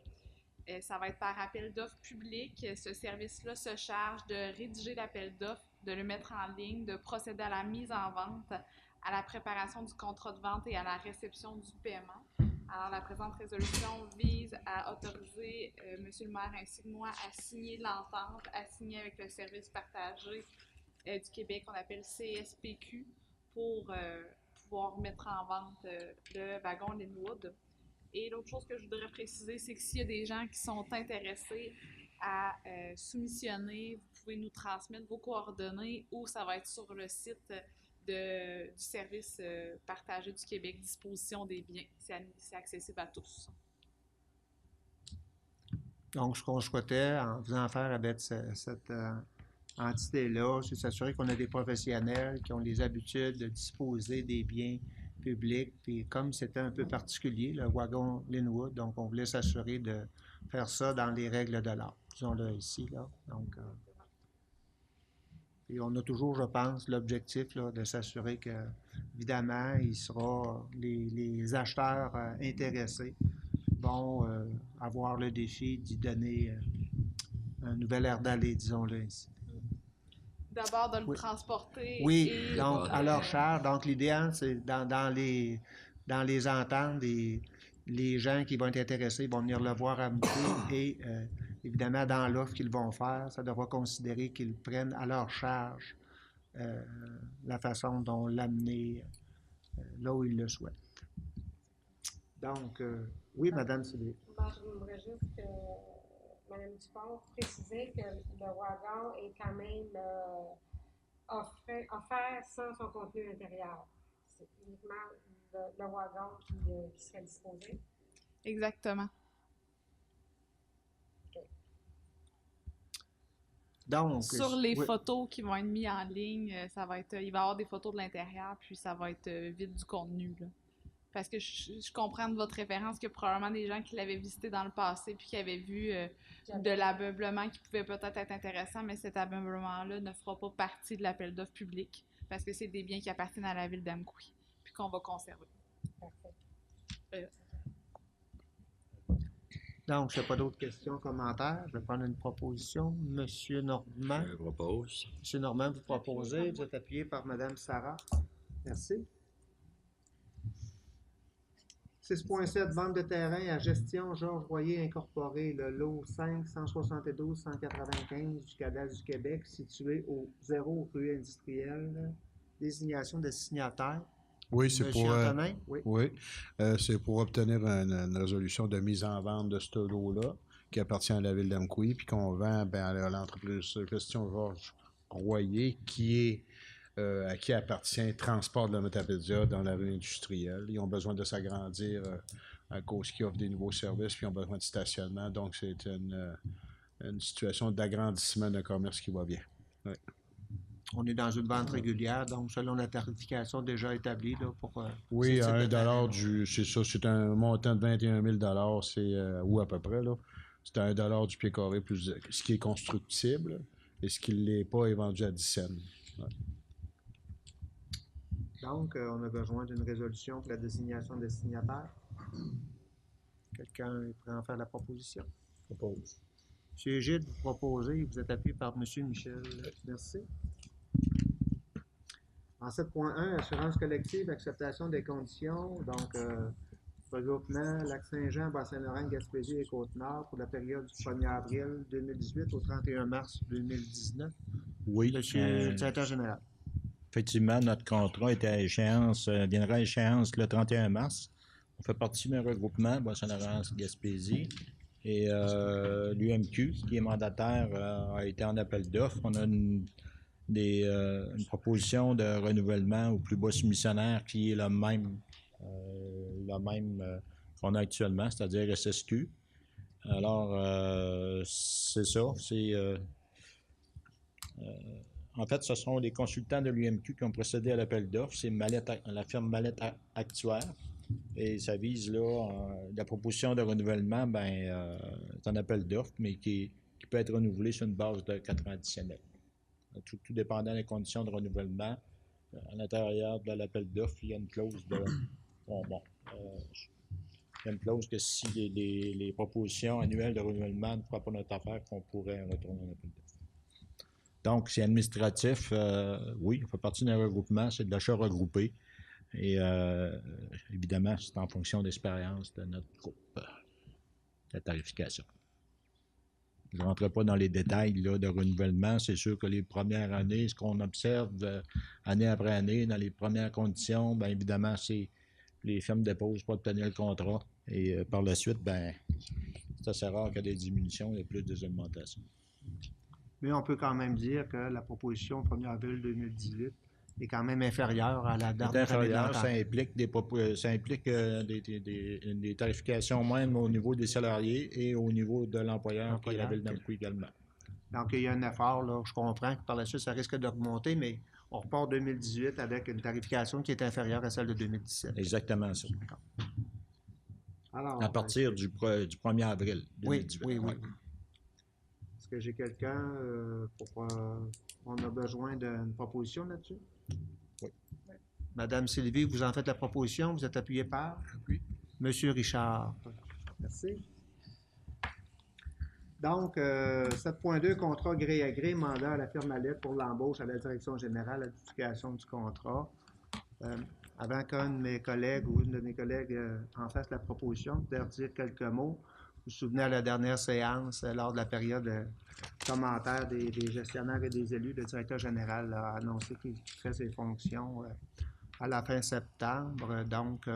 Ça va être par appel d'offres public. Ce service-là se charge de rédiger l'appel d'offres de le mettre en ligne, de procéder à la mise en vente, à la préparation du contrat de vente et à la réception du paiement. Alors, la présente résolution vise à autoriser M. le maire ainsi que moi à signer l'entente, à signer avec le service partagé du Québec qu'on appelle CSPQ pour pouvoir mettre en vente le wagon Linwood. Et l'autre chose que je voudrais préciser, c'est que s'il y a des gens qui sont intéressés à soumissionner, vous pouvez nous transmettre vos coordonnées ou ça va être sur le site du service partagé du Québec, disposition des biens. C'est accessible à tous.
Donc, ce qu'on souhaitait en faisant affaire avec cette entité-là, c'est s'assurer qu'on a des professionnels qui ont les habitudes de disposer des biens publics. Puis comme c'était un peu particulier, le wagon Linwood, donc on voulait s'assurer de faire ça dans les règles de l'art. Disons-le ici, là. Donc, et on a toujours, je pense, l'objectif là, de s'assurer que, évidemment, les acheteurs intéressés vont avoir le défi d'y donner un nouvel air d'aller, disons-le ainsi.
D'abord de le transporter.
Oui,
et
donc à leur charge. Donc l'idéal, c'est dans les ententes, les gens qui vont être intéressés vont venir le voir à Moutou et évidemment, dans l'offre qu'ils vont faire, ça devra considérer qu'ils prennent à leur charge la façon dont l'amener là où ils le souhaitent. Donc, oui, Madame Sylvie.
Je voudrais juste que Mme Dupont précisait que le wagon est quand même offert sans son contenu intérieur. C'est uniquement le wagon qui serait disposé.
Exactement.
Donc,
sur les
oui.
photos qui vont être mises en ligne, il va y avoir des photos de l'intérieur, puis ça va être vide du contenu, là. Parce que je comprends de votre référence qu'il y a probablement des gens qui l'avaient visité dans le passé puis qui avaient vu de l'ameublement qui pouvait peut-être être intéressant, mais cet ameublement-là ne fera pas partie de l'appel d'offres public parce que c'est des biens qui appartiennent à la ville d'Amqui puis qu'on va conserver.
Donc, je n'ai pas d'autres questions, commentaires. Je vais prendre une proposition. Monsieur Normand.
Je propose.
Monsieur Normand, vous proposez. Vous êtes appuyé par Madame Sarah. Merci. 6.7, vente de terrain à gestion Georges Royer Incorporé, le lot 5 172 195 du cadastre du Québec, situé au 0 rue industrielle. Désignation de signataire.
Oui, c'est
Monsieur
pour,
Antonin? Oui.
C'est pour obtenir une résolution de mise en vente de ce lot-là qui appartient à la ville d'Amqui, puis qu'on vend à l'entreprise Question Georges Royer, à qui appartient Transport de la Métapédia dans la rue industrielle. Ils ont besoin de s'agrandir à cause qu'ils offrent des nouveaux services, puis ils ont besoin de stationnement. Donc, c'est une situation d'agrandissement d'un commerce qui va bien. Oui.
On est dans une vente régulière, donc selon la tarification déjà établie là, pour...
oui, à $1 c'est ça, c'est un montant de 21 000 c'est ou à peu près, là. C'est à $1 du pied carré, plus ce qui est constructible, et ce qui ne l'est pas est vendu à 10 cents. Ouais.
Donc, on a besoin d'une résolution pour la désignation des signataires. Quelqu'un est prêt à en faire la proposition?
Propose.
M. Gide, vous proposez, vous êtes appuyé par M. Michel. Merci. En 7.1, assurance collective, acceptation des conditions. Donc, regroupement Lac-Saint-Jean, Bas-Saint-Laurent, Gaspésie et Côte-Nord pour la période du 1er avril 2018 au 31 mars 2019.
Oui.
Monsieur le directeur général.
Effectivement, notre contrat était à échéance, viendra à échéance le 31 mars. On fait partie d'un regroupement, Bas-Saint-Laurent, Gaspésie. Et l'UMQ, qui est mandataire, a été en appel d'offres. On a une proposition de renouvellement au plus bas soumissionnaire qui est le même qu'on a actuellement, c'est-à-dire SSQ. Alors, c'est ça. En fait, ce sont les consultants de l'UMQ qui ont procédé à l'appel d'offres. C'est la firme Mallette Actuaire. Et ça vise, là, la proposition de renouvellement, c'est un appel d'offres, mais qui peut être renouvelé sur une base de 4 ans additionnels. Tout dépendant des conditions de renouvellement. À l'intérieur de l'appel d'offres, il y a une clause de... il y a une clause que si les propositions annuelles de renouvellement ne font pas notre affaire, qu'on pourrait retourner en appel d'offres. Donc, c'est administratif. Oui, on fait partie d'un regroupement. C'est de l'achat regroupé. Et évidemment, c'est en fonction d'expérience de notre groupe, la tarification. Je ne rentrerai pas dans les détails là, de renouvellement. C'est sûr que les premières années, ce qu'on observe année après année, dans les premières conditions, bien évidemment, c'est les firmes déposent pour obtenir le contrat. Et par la suite, bien, c'est assez rare qu'il y ait des diminutions et plus des augmentations.
Mais on peut quand même dire que la proposition 1er avril 2018 est quand même inférieure à la date.
C'est inférieur, ça implique des tarifications même au niveau des salariés et au niveau de l'employeur, qui est la Ville d'Amqui également.
Donc, il y a un effort, là, je comprends que par la suite, ça risque de remonter, mais on repart 2018 avec une tarification qui est inférieure à celle de 2017.
Exactement ça.
Alors,
à partir du 1er avril 2018.
Oui. Est-ce que j'ai quelqu'un on a besoin d'une proposition là-dessus?
Oui.
Madame Sylvie, vous en faites la proposition, vous êtes appuyé par?
Oui.
Monsieur Richard. Merci. Donc, 7.2, contrat gré à gré, mandat à la firme Mallette pour l'embauche à la direction générale, l'adjudication du contrat. Avant qu'un de mes collègues ou une de mes collègues en fasse la proposition, je vais dire quelques mots. Vous vous souvenez à la dernière séance, lors de la période commentaire des gestionnaires et des élus, le directeur général a annoncé qu'il quitterait ses fonctions à la fin septembre. Donc,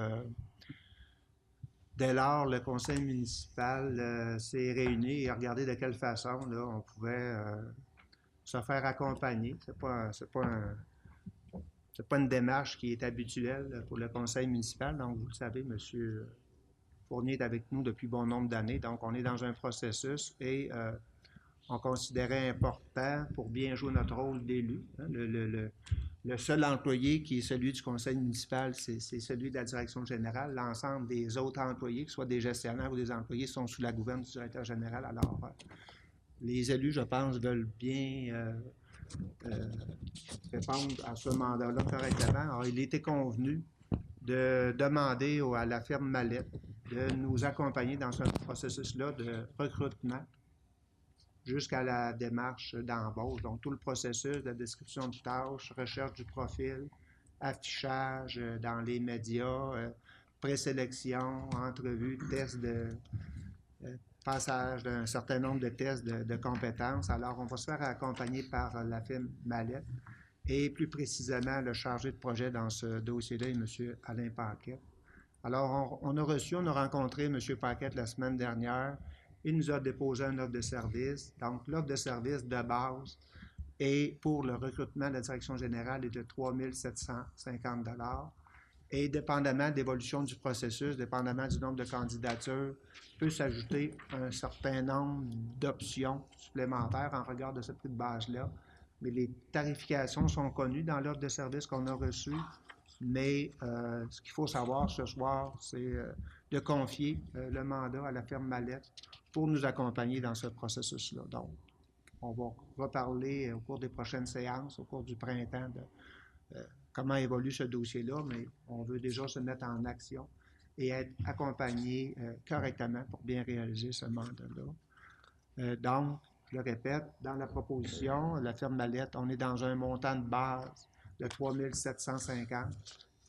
dès lors, le conseil municipal s'est réuni et a regardé de quelle façon là, on pouvait se faire accompagner. C'est pas une démarche qui est habituelle pour le conseil municipal. Donc, vous le savez, M. Fournier est avec nous depuis bon nombre d'années. Donc, on est dans un processus et on considérait important pour bien jouer notre rôle d'élu. Hein, le seul employé qui est celui du conseil municipal, c'est celui de la direction générale. L'ensemble des autres employés, que ce soit des gestionnaires ou des employés, sont sous la gouverne du directeur général. Alors, les élus, je pense, veulent bien répondre à ce mandat-là correctement. Alors, il était convenu de demander à la firme Mallette de nous accompagner dans ce processus-là de recrutement jusqu'à la démarche d'embauche. Donc, tout le processus de description de tâches, recherche du profil, affichage dans les médias, présélection, entrevue, test de passage d'un certain nombre de tests de compétences. Alors, on va se faire accompagner par la firme Mallette et plus précisément le chargé de projet dans ce dossier-là, M. Alain Paquette. Alors, on a rencontré M. Paquette la semaine dernière. Il nous a déposé une offre de service. Donc, l'offre de service de base et pour le recrutement de la direction générale est de 3 750 $. Et dépendamment de l'évolution du processus, dépendamment du nombre de candidatures, peut s'ajouter un certain nombre d'options supplémentaires en regard de ce prix de base-là. Mais les tarifications sont connues dans l'offre de service qu'on a reçue. Mais ce qu'il faut savoir ce soir, c'est de confier le mandat à la firme Mallette pour nous accompagner dans ce processus-là. Donc, on va reparler au cours des prochaines séances, au cours du printemps, de comment évolue ce dossier-là, mais on veut déjà se mettre en action et être accompagné correctement pour bien réaliser ce mandat-là. Donc, je le répète, dans la proposition, la firme Mallette, on est dans un montant de base de 3 750,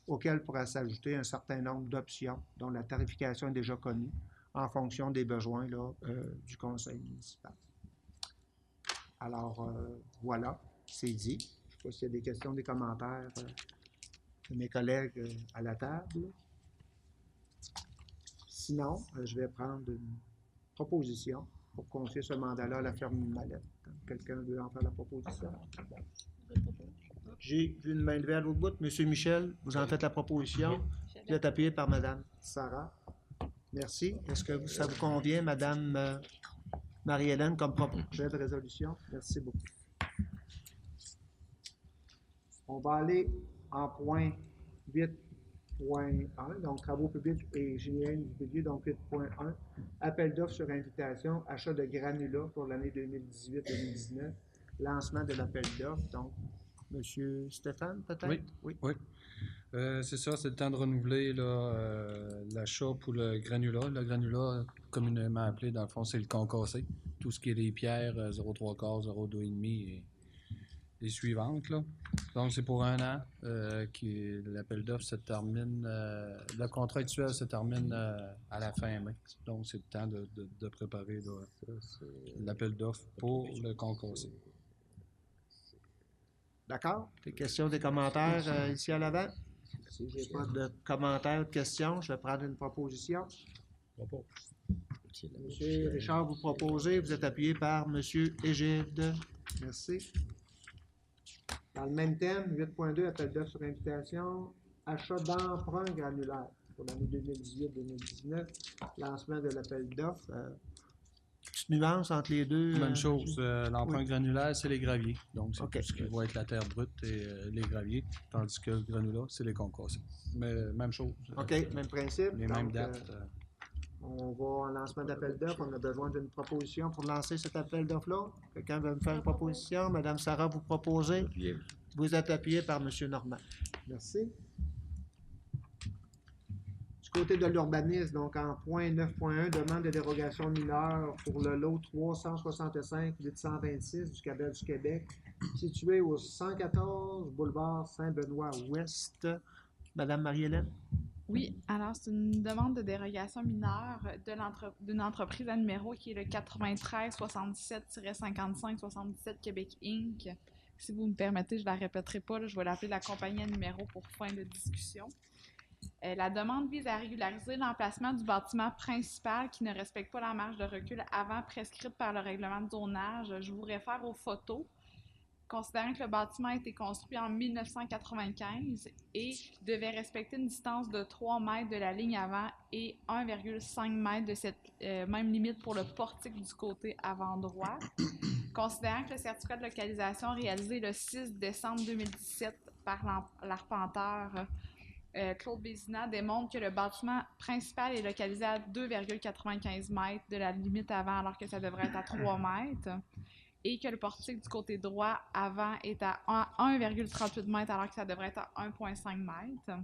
auquel pourra s'ajouter un certain nombre d'options dont la tarification est déjà connue en fonction des besoins là, du conseil municipal. Alors, voilà, c'est dit. Je ne sais pas s'il y a des questions, des commentaires de mes collègues à la table. Sinon, je vais prendre une proposition pour confier ce mandat-là à la firme Mallette. Quelqu'un veut en faire la proposition? J'ai vu une main levée à l'autre bout. Monsieur Michel, vous en faites la proposition. Vous êtes appuyé par Madame Sarah. Merci. Est-ce que ça vous convient, Madame Marie-Hélène, comme projet de résolution? Merci beaucoup. On va aller en point 8.1, donc travaux publics et génie immobilier, donc 8.1. Appel d'offres sur invitation, achat de granulats pour l'année 2018-2019. Lancement de l'appel d'offres, donc Monsieur Stéphane, peut-être?
Oui. C'est ça, c'est le temps de renouveler l'achat pour le granulat. Le granulat, communément appelé, dans le fond, c'est le concassé. Tout ce qui est les pierres, 0,3 quarts, 0,2,5 et les suivantes, là. Donc, c'est pour 1 an l'appel d'offres se termine, le contrat actuel se termine à la fin mai. Donc, c'est le temps de préparer l'appel d'offres pour le concours.
D'accord? Des questions, des commentaires ici à l'avant? Si je n'ai pas de commentaires ou de questions, je vais prendre une proposition. Monsieur Richard, vous proposez, vous êtes appuyé par Monsieur Égide. Merci. Dans le même thème, 8.2, appel d'offres sur invitation, achat d'emprunt granulaire pour l'année 2018-2019, lancement de l'appel d'offres. Petite nuance entre les deux?
Même chose. L'emprunt granulaire, c'est les graviers. Donc, c'est
OK.
tout ce qui va être la terre brute et les graviers, tandis que le granulat, c'est les concassés. Mais même chose.
OK, même principe.
Les mêmes dates.
On va en lancement d'appel d'offres. On a besoin d'une proposition pour lancer cet appel d'offres-là. Quelqu'un veut me faire une proposition? Madame Sarah, vous proposez? Vous êtes appuyé par Monsieur Normand. Merci. Du côté de l'urbanisme, donc en point 9.1, demande de dérogation mineure pour le lot 365-826 du Cabel du Québec, situé au 114 boulevard Saint-Benoît-Ouest. Madame Marie-Hélène?
Oui, alors c'est une demande de dérogation mineure d'une entreprise à numéro qui est le 93-77-55-77 Québec Inc. Si vous me permettez, je ne la répéterai pas, là, je vais l'appeler la compagnie à numéro pour fin de discussion. La demande vise à régulariser l'emplacement du bâtiment principal qui ne respecte pas la marge de recul avant prescrite par le règlement de zonage. Je vous réfère aux photos. Considérant que le bâtiment a été construit en 1995 et devait respecter une distance de 3 mètres de la ligne avant et 1,5 mètre de cette même limite pour le portique du côté avant droit. Considérant que le certificat de localisation réalisé le 6 décembre 2017 par l'arpenteur Claude Bézina démontre que le bâtiment principal est localisé à 2,95 mètres de la limite avant alors que ça devrait être à 3 mètres. Et que le portique du côté droit avant est à 1,38 mètres alors que ça devrait être à 1,5 mètres.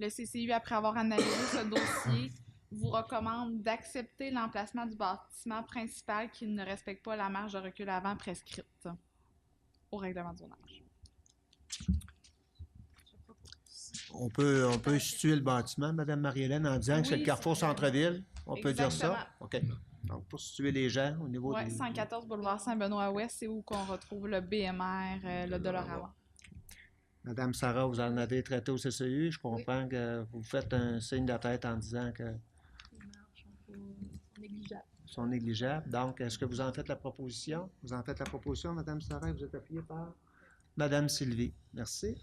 Le CCU, après avoir analysé ce dossier, vous recommande d'accepter l'emplacement du bâtiment principal qui ne respecte pas la marge de recul avant prescrite au règlement de zonage.
On peut situer le bâtiment, Mme Marie-Hélène, en disant que c'est le carrefour centre-ville. On peut dire ça? OK. Donc, pour situer les gens au niveau
des... 114 boulevard Saint-Benoît-Ouest, c'est où qu'on retrouve le BMR, le Dolorama.
Madame Sarah, vous en avez traité au CCU. Je comprends que vous faites un signe de tête en disant que... sont négligeables. Donc, est-ce que vous en faites la proposition? Vous en faites la proposition, Madame Sarah, vous êtes appuyée par Madame Sylvie. Merci.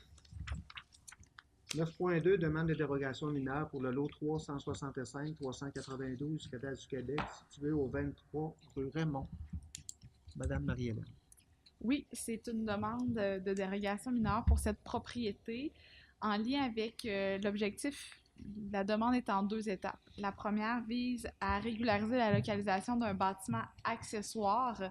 9.2, demande de dérogation mineure pour le lot 365-392 Cabel du Québec, situé au 23 rue Raymond. Madame Marie-Hélène.
Oui, c'est une demande de dérogation mineure pour cette propriété en lien avec l'objectif. La demande est en 2 étapes. La première vise à régulariser la localisation d'un bâtiment accessoire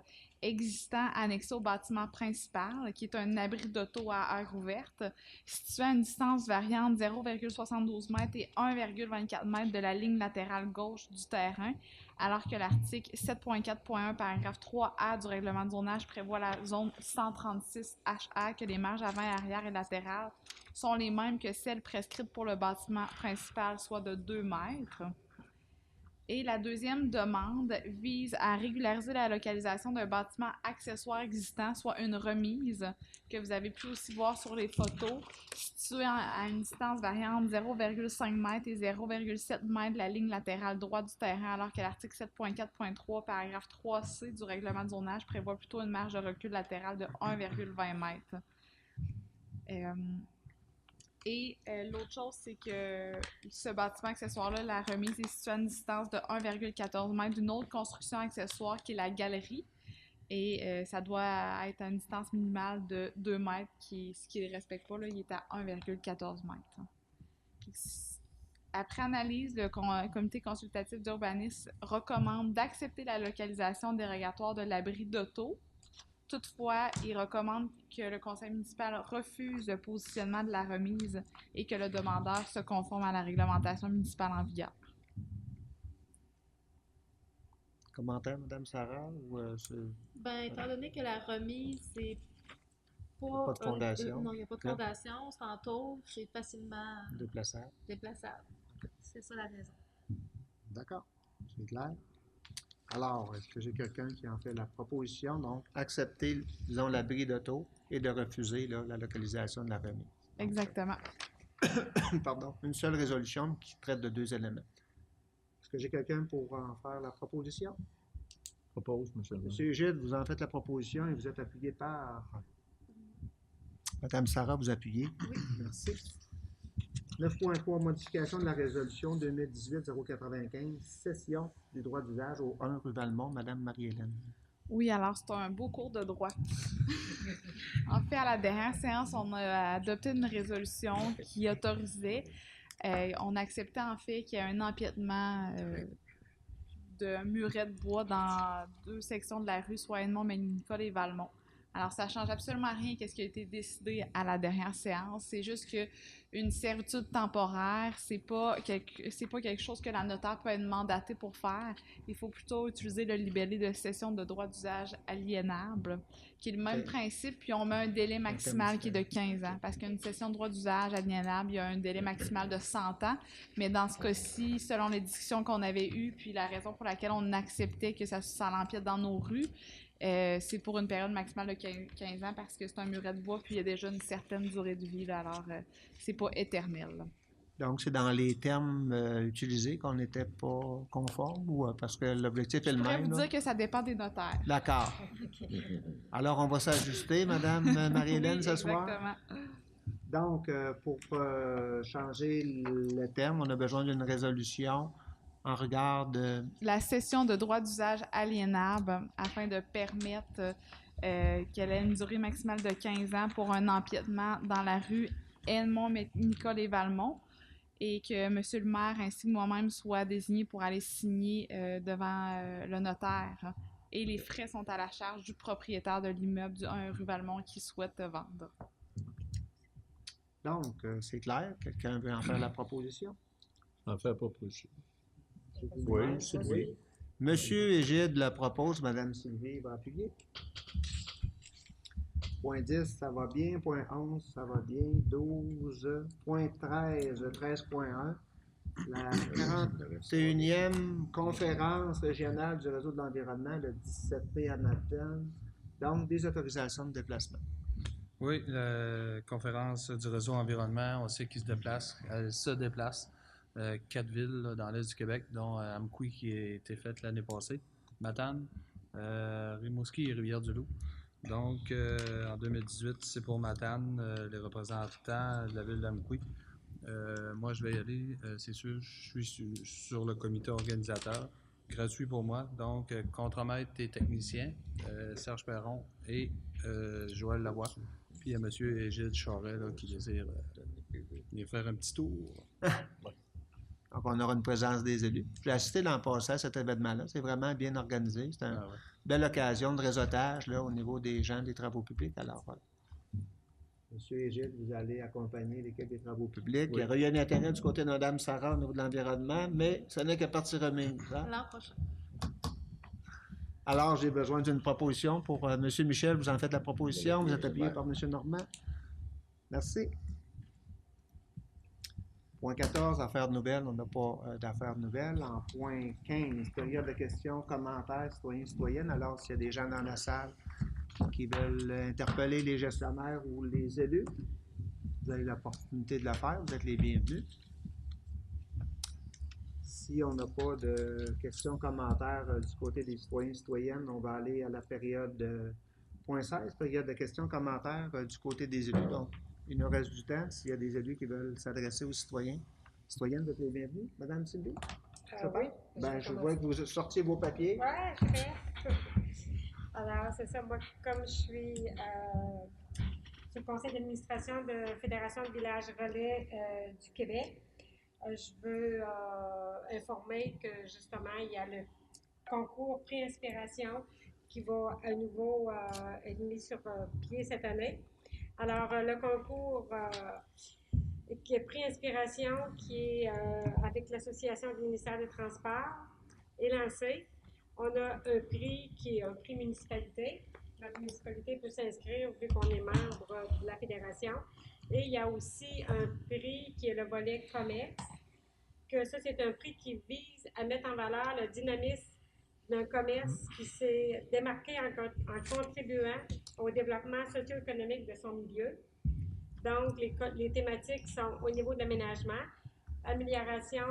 existant annexé au bâtiment principal, qui est un abri d'auto à air ouverte, situé à une distance variant de 0,72 m et 1,24 m de la ligne latérale gauche du terrain, alors que l'article 7.4.1, paragraphe 3A du règlement de zonage prévoit la zone 136HA que les marges avant, arrière et latérales sont les mêmes que celles prescrites pour le bâtiment principal, soit de 2 mètres. Et la deuxième demande vise à régulariser la localisation d'un bâtiment accessoire existant, soit une remise, que vous avez pu aussi voir sur les photos, située à une distance variant de 0,5 m et 0,7 m de la ligne latérale droite du terrain, alors que l'article 7.4.3, paragraphe 3C du règlement de zonage prévoit plutôt une marge de recul latérale de 1,20 m. Et l'autre chose, c'est que ce bâtiment accessoire-là, la remise est située à une distance de 1,14 m d'une autre construction accessoire qui est la galerie. Et ça doit être à une distance minimale de 2 mètres, ce qui ne respecte pas, là, il est à 1,14 m. Après analyse, le comité consultatif d'urbanisme recommande d'accepter la localisation dérogatoire de l'abri d'auto. Toutefois, il recommande que le conseil municipal refuse le positionnement de la remise et que le demandeur se conforme à la réglementation municipale en vigueur.
Commentaire, Mme Sarah?
Étant donné que la remise est
pas,
Pas de fondation.
non, il n'y a pas de
Non.
fondation, c'est en tôle, c'est facilement
Déplaçable.
déplaçable. C'est ça la raison.
D'accord, c'est clair. Alors, est-ce que j'ai quelqu'un qui en fait la proposition? Donc, accepter, disons, l'abri d'auto et de refuser là, la localisation de la remise.
Exactement.
Pardon, une seule résolution qui traite de 2 éléments. Est-ce que j'ai quelqu'un pour en faire la proposition?
Propose, M. le maire.
Monsieur Gilles, vous en faites la proposition et vous êtes appuyé par... Madame Sarah, vous appuyez. Oui. Merci. 9.3, modification de la résolution 2018-095, cession du droit d'usage au 1 rue Valmont. Madame Marie-Hélène.
Oui, alors c'est un beau cours de droit. En fait, à la dernière séance, on a adopté une résolution qui autorisait, on acceptait en fait qu'il y ait un empiètement de murets de bois dans 2 sections de la rue, soit Edmond, Nicole et Valmont. Alors, ça ne change absolument rien à ce qui a été décidé à la dernière séance. C'est juste qu'une servitude temporaire, c'est pas quelque chose que la notaire peut être mandatée pour faire. Il faut plutôt utiliser le libellé de cession de droit d'usage aliénable, qui est le même principe, puis on met un délai maximal qui est de 15 ans. Parce qu'une cession de droit d'usage aliénable, il y a un délai maximal de 100 ans. Mais dans ce cas-ci, selon les discussions qu'on avait eues, puis la raison pour laquelle on acceptait que ça l'empiète dans nos rues, c'est pour une période maximale de 15 ans parce que c'est un muret de bois puis il y a déjà une certaine durée de vie, là, alors c'est pas éternel. Là.
Donc, c'est dans les termes utilisés qu'on n'était pas conforme ou parce que l'objectif est le
Je pourrais
même?
vous
là?
dire que ça dépend des notaires.
D'accord. Alors, on va s'ajuster, Madame Marie-Hélène,
Oui,
ce soir.
exactement.
Donc, pour changer le terme, on a besoin d'une résolution en regard de...
La cession de droit d'usage aliénable afin de permettre qu'elle ait une durée maximale de 15 ans pour un empiètement dans la rue Edmond, Nicole et Valmont et que M. le maire ainsi que moi-même soit désignés pour aller signer devant le notaire. Et les frais sont à la charge du propriétaire de l'immeuble du 1 rue Valmont qui souhaite vendre.
Donc, c'est clair. Quelqu'un veut en faire la proposition?
En fait, proposition.
Oui, Sylvie. Monsieur Égide le propose, Madame Sylvie va appuyer. Point 10, ça va bien. Point 11, ça va bien. 12. Point 13, 13.1. La 41e conférence régionale du réseau de l'environnement, le 17 mai à Matane. Donc, des autorisations de déplacement.
Oui, la conférence du réseau environnement, on sait qu'il se déplace. Elle se déplace. 4 villes là, dans l'est du Québec, dont Amqui qui a été faite l'année passée, Matane, Rimouski et Rivière-du-Loup. Donc, en 2018, c'est pour Matane, les représentants de la ville d'Amqui. Moi, je vais y aller, c'est sûr, je suis sur le comité organisateur, gratuit pour moi. Donc, contremaître et technicien, Serge Perron et Joël Lavoie. Puis il y a M. Égide Charret là, qui désire venir faire un petit tour.
Donc, on aura une présence des élus. J'ai assisté l'an passé à cet événement-là. C'est vraiment bien organisé. C'est une belle occasion de réseautage là, au niveau des gens des travaux publics. Alors, voilà. Monsieur Égide, vous allez accompagner l'équipe des travaux publics. Oui. Il y aura eu un intérêt du côté de Mme Sarah au niveau de l'environnement, mais ce n'est que partie remise. Hein?
L'an prochain.
Alors, j'ai besoin d'une proposition pour M. Michel. Vous en faites la proposition. Vous êtes appuyé par M. Normand. Merci. Point 14, affaires nouvelles, on n'a pas d'affaires nouvelles. En point 15, période de questions, commentaires, citoyens, citoyennes. Alors, s'il y a des gens dans la salle qui veulent interpeller les gestionnaires ou les élus, vous avez l'opportunité de le faire. Vous êtes les bienvenus. Si on n'a pas de questions, commentaires du côté des citoyens, citoyennes, on va aller à la période point 16, période de questions, commentaires du côté des élus. Donc, il nous reste du temps. S'il y a des élus qui veulent s'adresser aux citoyens, citoyennes, vous êtes les bienvenus. Madame Sylvie?
Oui.
Ben, je vois que vous sortiez vos papiers.
Oui, je fais. Alors, c'est ça. Moi, comme je suis sur le conseil d'administration de Fédération de villages relais du Québec, je veux informer que, justement, il y a le concours Pré-Inspiration qui va à nouveau être mis sur pied cette année. Alors, le concours qui est Pré-Inspiration, qui est avec l'Association du ministère des Transports, est lancé. On a un prix qui est un prix municipalité. notre municipalité peut s'inscrire vu qu'on est membre de la fédération. Et il y a aussi un prix qui est le volet commerce, que ça, c'est un prix qui vise à mettre en valeur le dynamisme d'un commerce qui s'est démarqué en contribuant au développement socio-économique de son milieu. Donc, les thématiques sont au niveau de l'aménagement, amélioration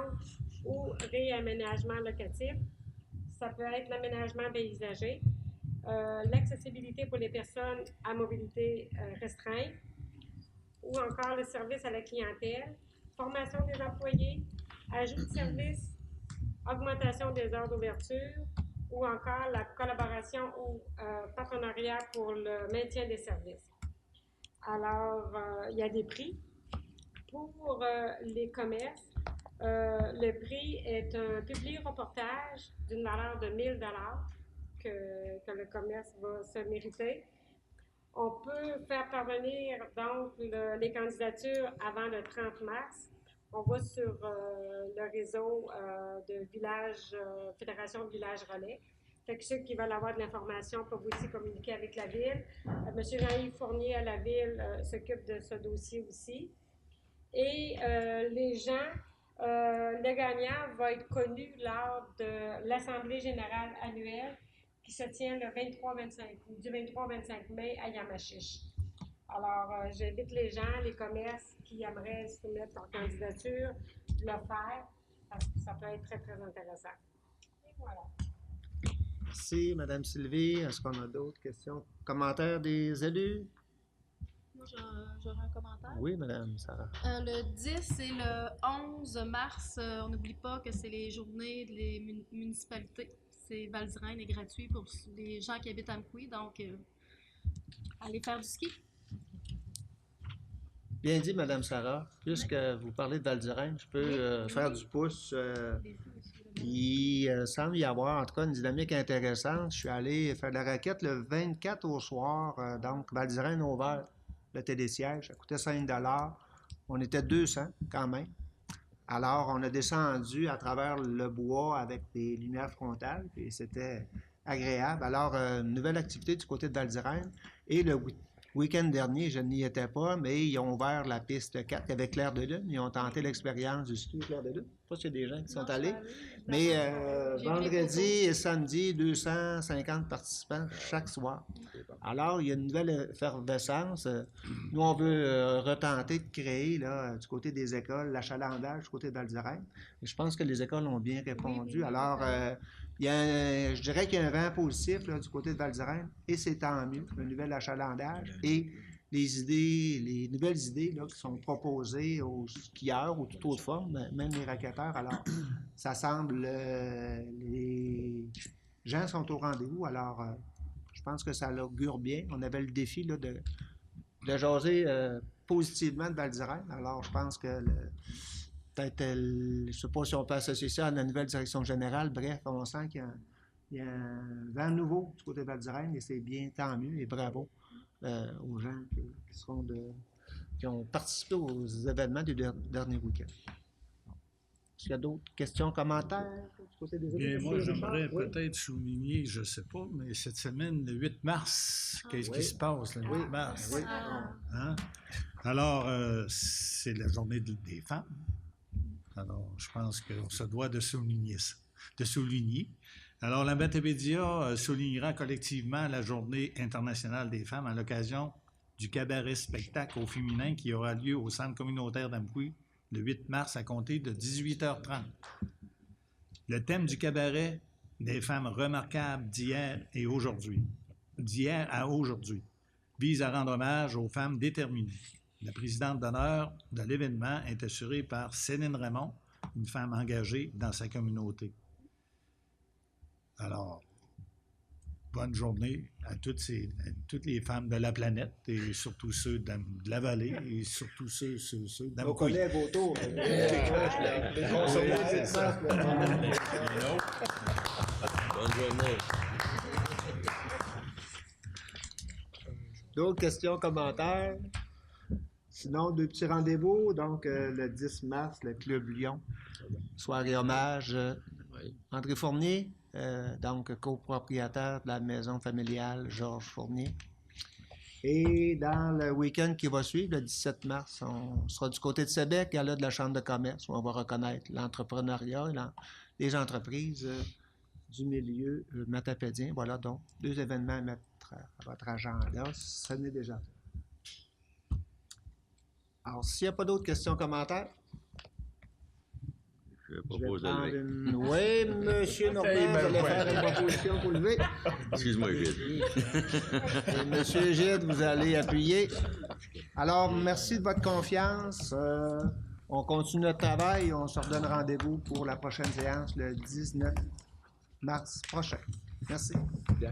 ou réaménagement locatif. Ça peut être l'aménagement paysager, l'accessibilité pour les personnes à mobilité restreinte, ou encore le service à la clientèle, formation des employés, ajout de services, augmentation des heures d'ouverture, ou encore la collaboration ou partenariat pour le maintien des services. Alors, il y a des prix. Pour les commerces, le prix est un publi-reportage d'une valeur de 1 000 $ que le commerce va se mériter. On peut faire parvenir donc les candidatures avant le 30 mars. On va sur le réseau de village, Fédération Village Relais. Fait que ceux qui veulent avoir de l'information peuvent aussi communiquer avec la Ville. Monsieur Jean-Yves Fournier à la Ville s'occupe de ce dossier aussi. Et les gens, le gagnant va être connu lors de l'Assemblée générale annuelle qui se tient le 23-25, du 23 au 25 mai à Yamachiche. Alors, j'invite les gens, les commerces qui aimeraient soumettre leur candidature, de le faire, parce que ça peut être très, très intéressant. Et voilà.
Merci, Mme Sylvie. Est-ce qu'on a d'autres questions? Commentaires des élus?
Moi, j'aurais un commentaire.
Oui, Mme Sarah.
Le 10 et le 11 mars, on n'oublie pas que c'est les journées des municipalités. C'est Val-d'Irène est gratuit pour les gens qui habitent à Amqui, donc allez faire du ski.
Bien dit, Mme Sarah. Puisque vous parlez de Val-d'Irène, je peux faire du pouce. Il semble y avoir, en tout cas, une dynamique intéressante. Je suis allé faire de la raquette le 24 au soir. Donc, Val-d'Irène a ouvert le télésiège. Ça coûtait 5 $. On était 200 quand même. Alors, on a descendu à travers le bois avec des lumières frontales, et c'était agréable. Alors, une nouvelle activité du côté de Val-d'Irène. Et le week-end dernier, je n'y étais pas, mais ils ont ouvert la piste 4 avec Clair de Lune. Ils ont tenté l'expérience du ski Clair de Lune. Je ne sais pas s'il y a des gens qui sont allés. Mais vendredi et samedi, 250 participants chaque soir. Alors, il y a une nouvelle effervescence. Nous, on veut retenter de créer, là, du côté des écoles, l'achalandage du côté de Val-d'Irène. Je pense que les écoles ont bien répondu. Alors, je dirais qu'il y a un vent positif là, du côté de Val-d'Irène, et c'est tant mieux, un nouvel achalandage. Et les nouvelles idées là, qui sont proposées aux skieurs ou toute autre forme, même les raquetteurs. Alors, ça semble, les gens sont au rendez-vous. Alors, je pense que ça l'augure bien. On avait le défi là, de jaser positivement de Val-d'Irène. Alors, je pense que peut-être, je ne sais pas si on peut associer ça à la nouvelle direction générale. Bref, on sent qu'il y a un vent nouveau du côté de Val-d'Irène, et c'est bien, tant mieux, et bravo aux gens qui ont participé aux événements du dernier week-end. Est-ce qu'il y a d'autres questions, commentaires du côté des élus?
Bien, moi, j'aimerais peut-être souligner, je ne sais pas, mais cette semaine, le 8 mars, qu'est-ce qui se passe le 8 mars? Hein? Alors, c'est la journée des femmes. Alors, je pense qu'on se doit de souligner ça, de souligner. Alors, la Mathémédia soulignera collectivement la Journée internationale des femmes à l'occasion du cabaret spectacle au féminin qui aura lieu au Centre communautaire d'Amqui le 8 mars à compter de 18h30. Le thème du cabaret, des femmes remarquables d'hier et aujourd'hui, d'hier à aujourd'hui, vise à rendre hommage aux femmes déterminées. La présidente d'honneur de l'événement est assurée par Céline Raymond, une femme engagée dans sa communauté. Alors, bonne journée à toutes les femmes de la planète et surtout ceux de la vallée et surtout ceux d'Amqui.
Nos collègues autour. Bonne journée. D'autres questions, commentaires? Sinon, deux petits rendez-vous. Donc, le 10 mars, le Club Lyon. Soirée hommage. André Fournier, donc copropriétaire de la maison familiale Georges Fournier. Et dans le week-end qui va suivre, le 17 mars, on sera du côté de Sébec, gala de la Chambre de commerce, où on va reconnaître l'entrepreneuriat et les entreprises du milieu matapédien. Voilà donc 2 événements à mettre à votre agenda. Ça n'est déjà fait. Alors, s'il n'y a pas d'autres questions, commentaires?
Je propose de lever.
Oui, M. Norbert, vous allez faire une proposition pour lever.
Excuse-moi, Gilles.
M. Gide, vous allez appuyer. Alors, merci de votre confiance. On continue notre travail. On se redonne rendez-vous pour la prochaine séance le 19 mars prochain. Merci.
Bien.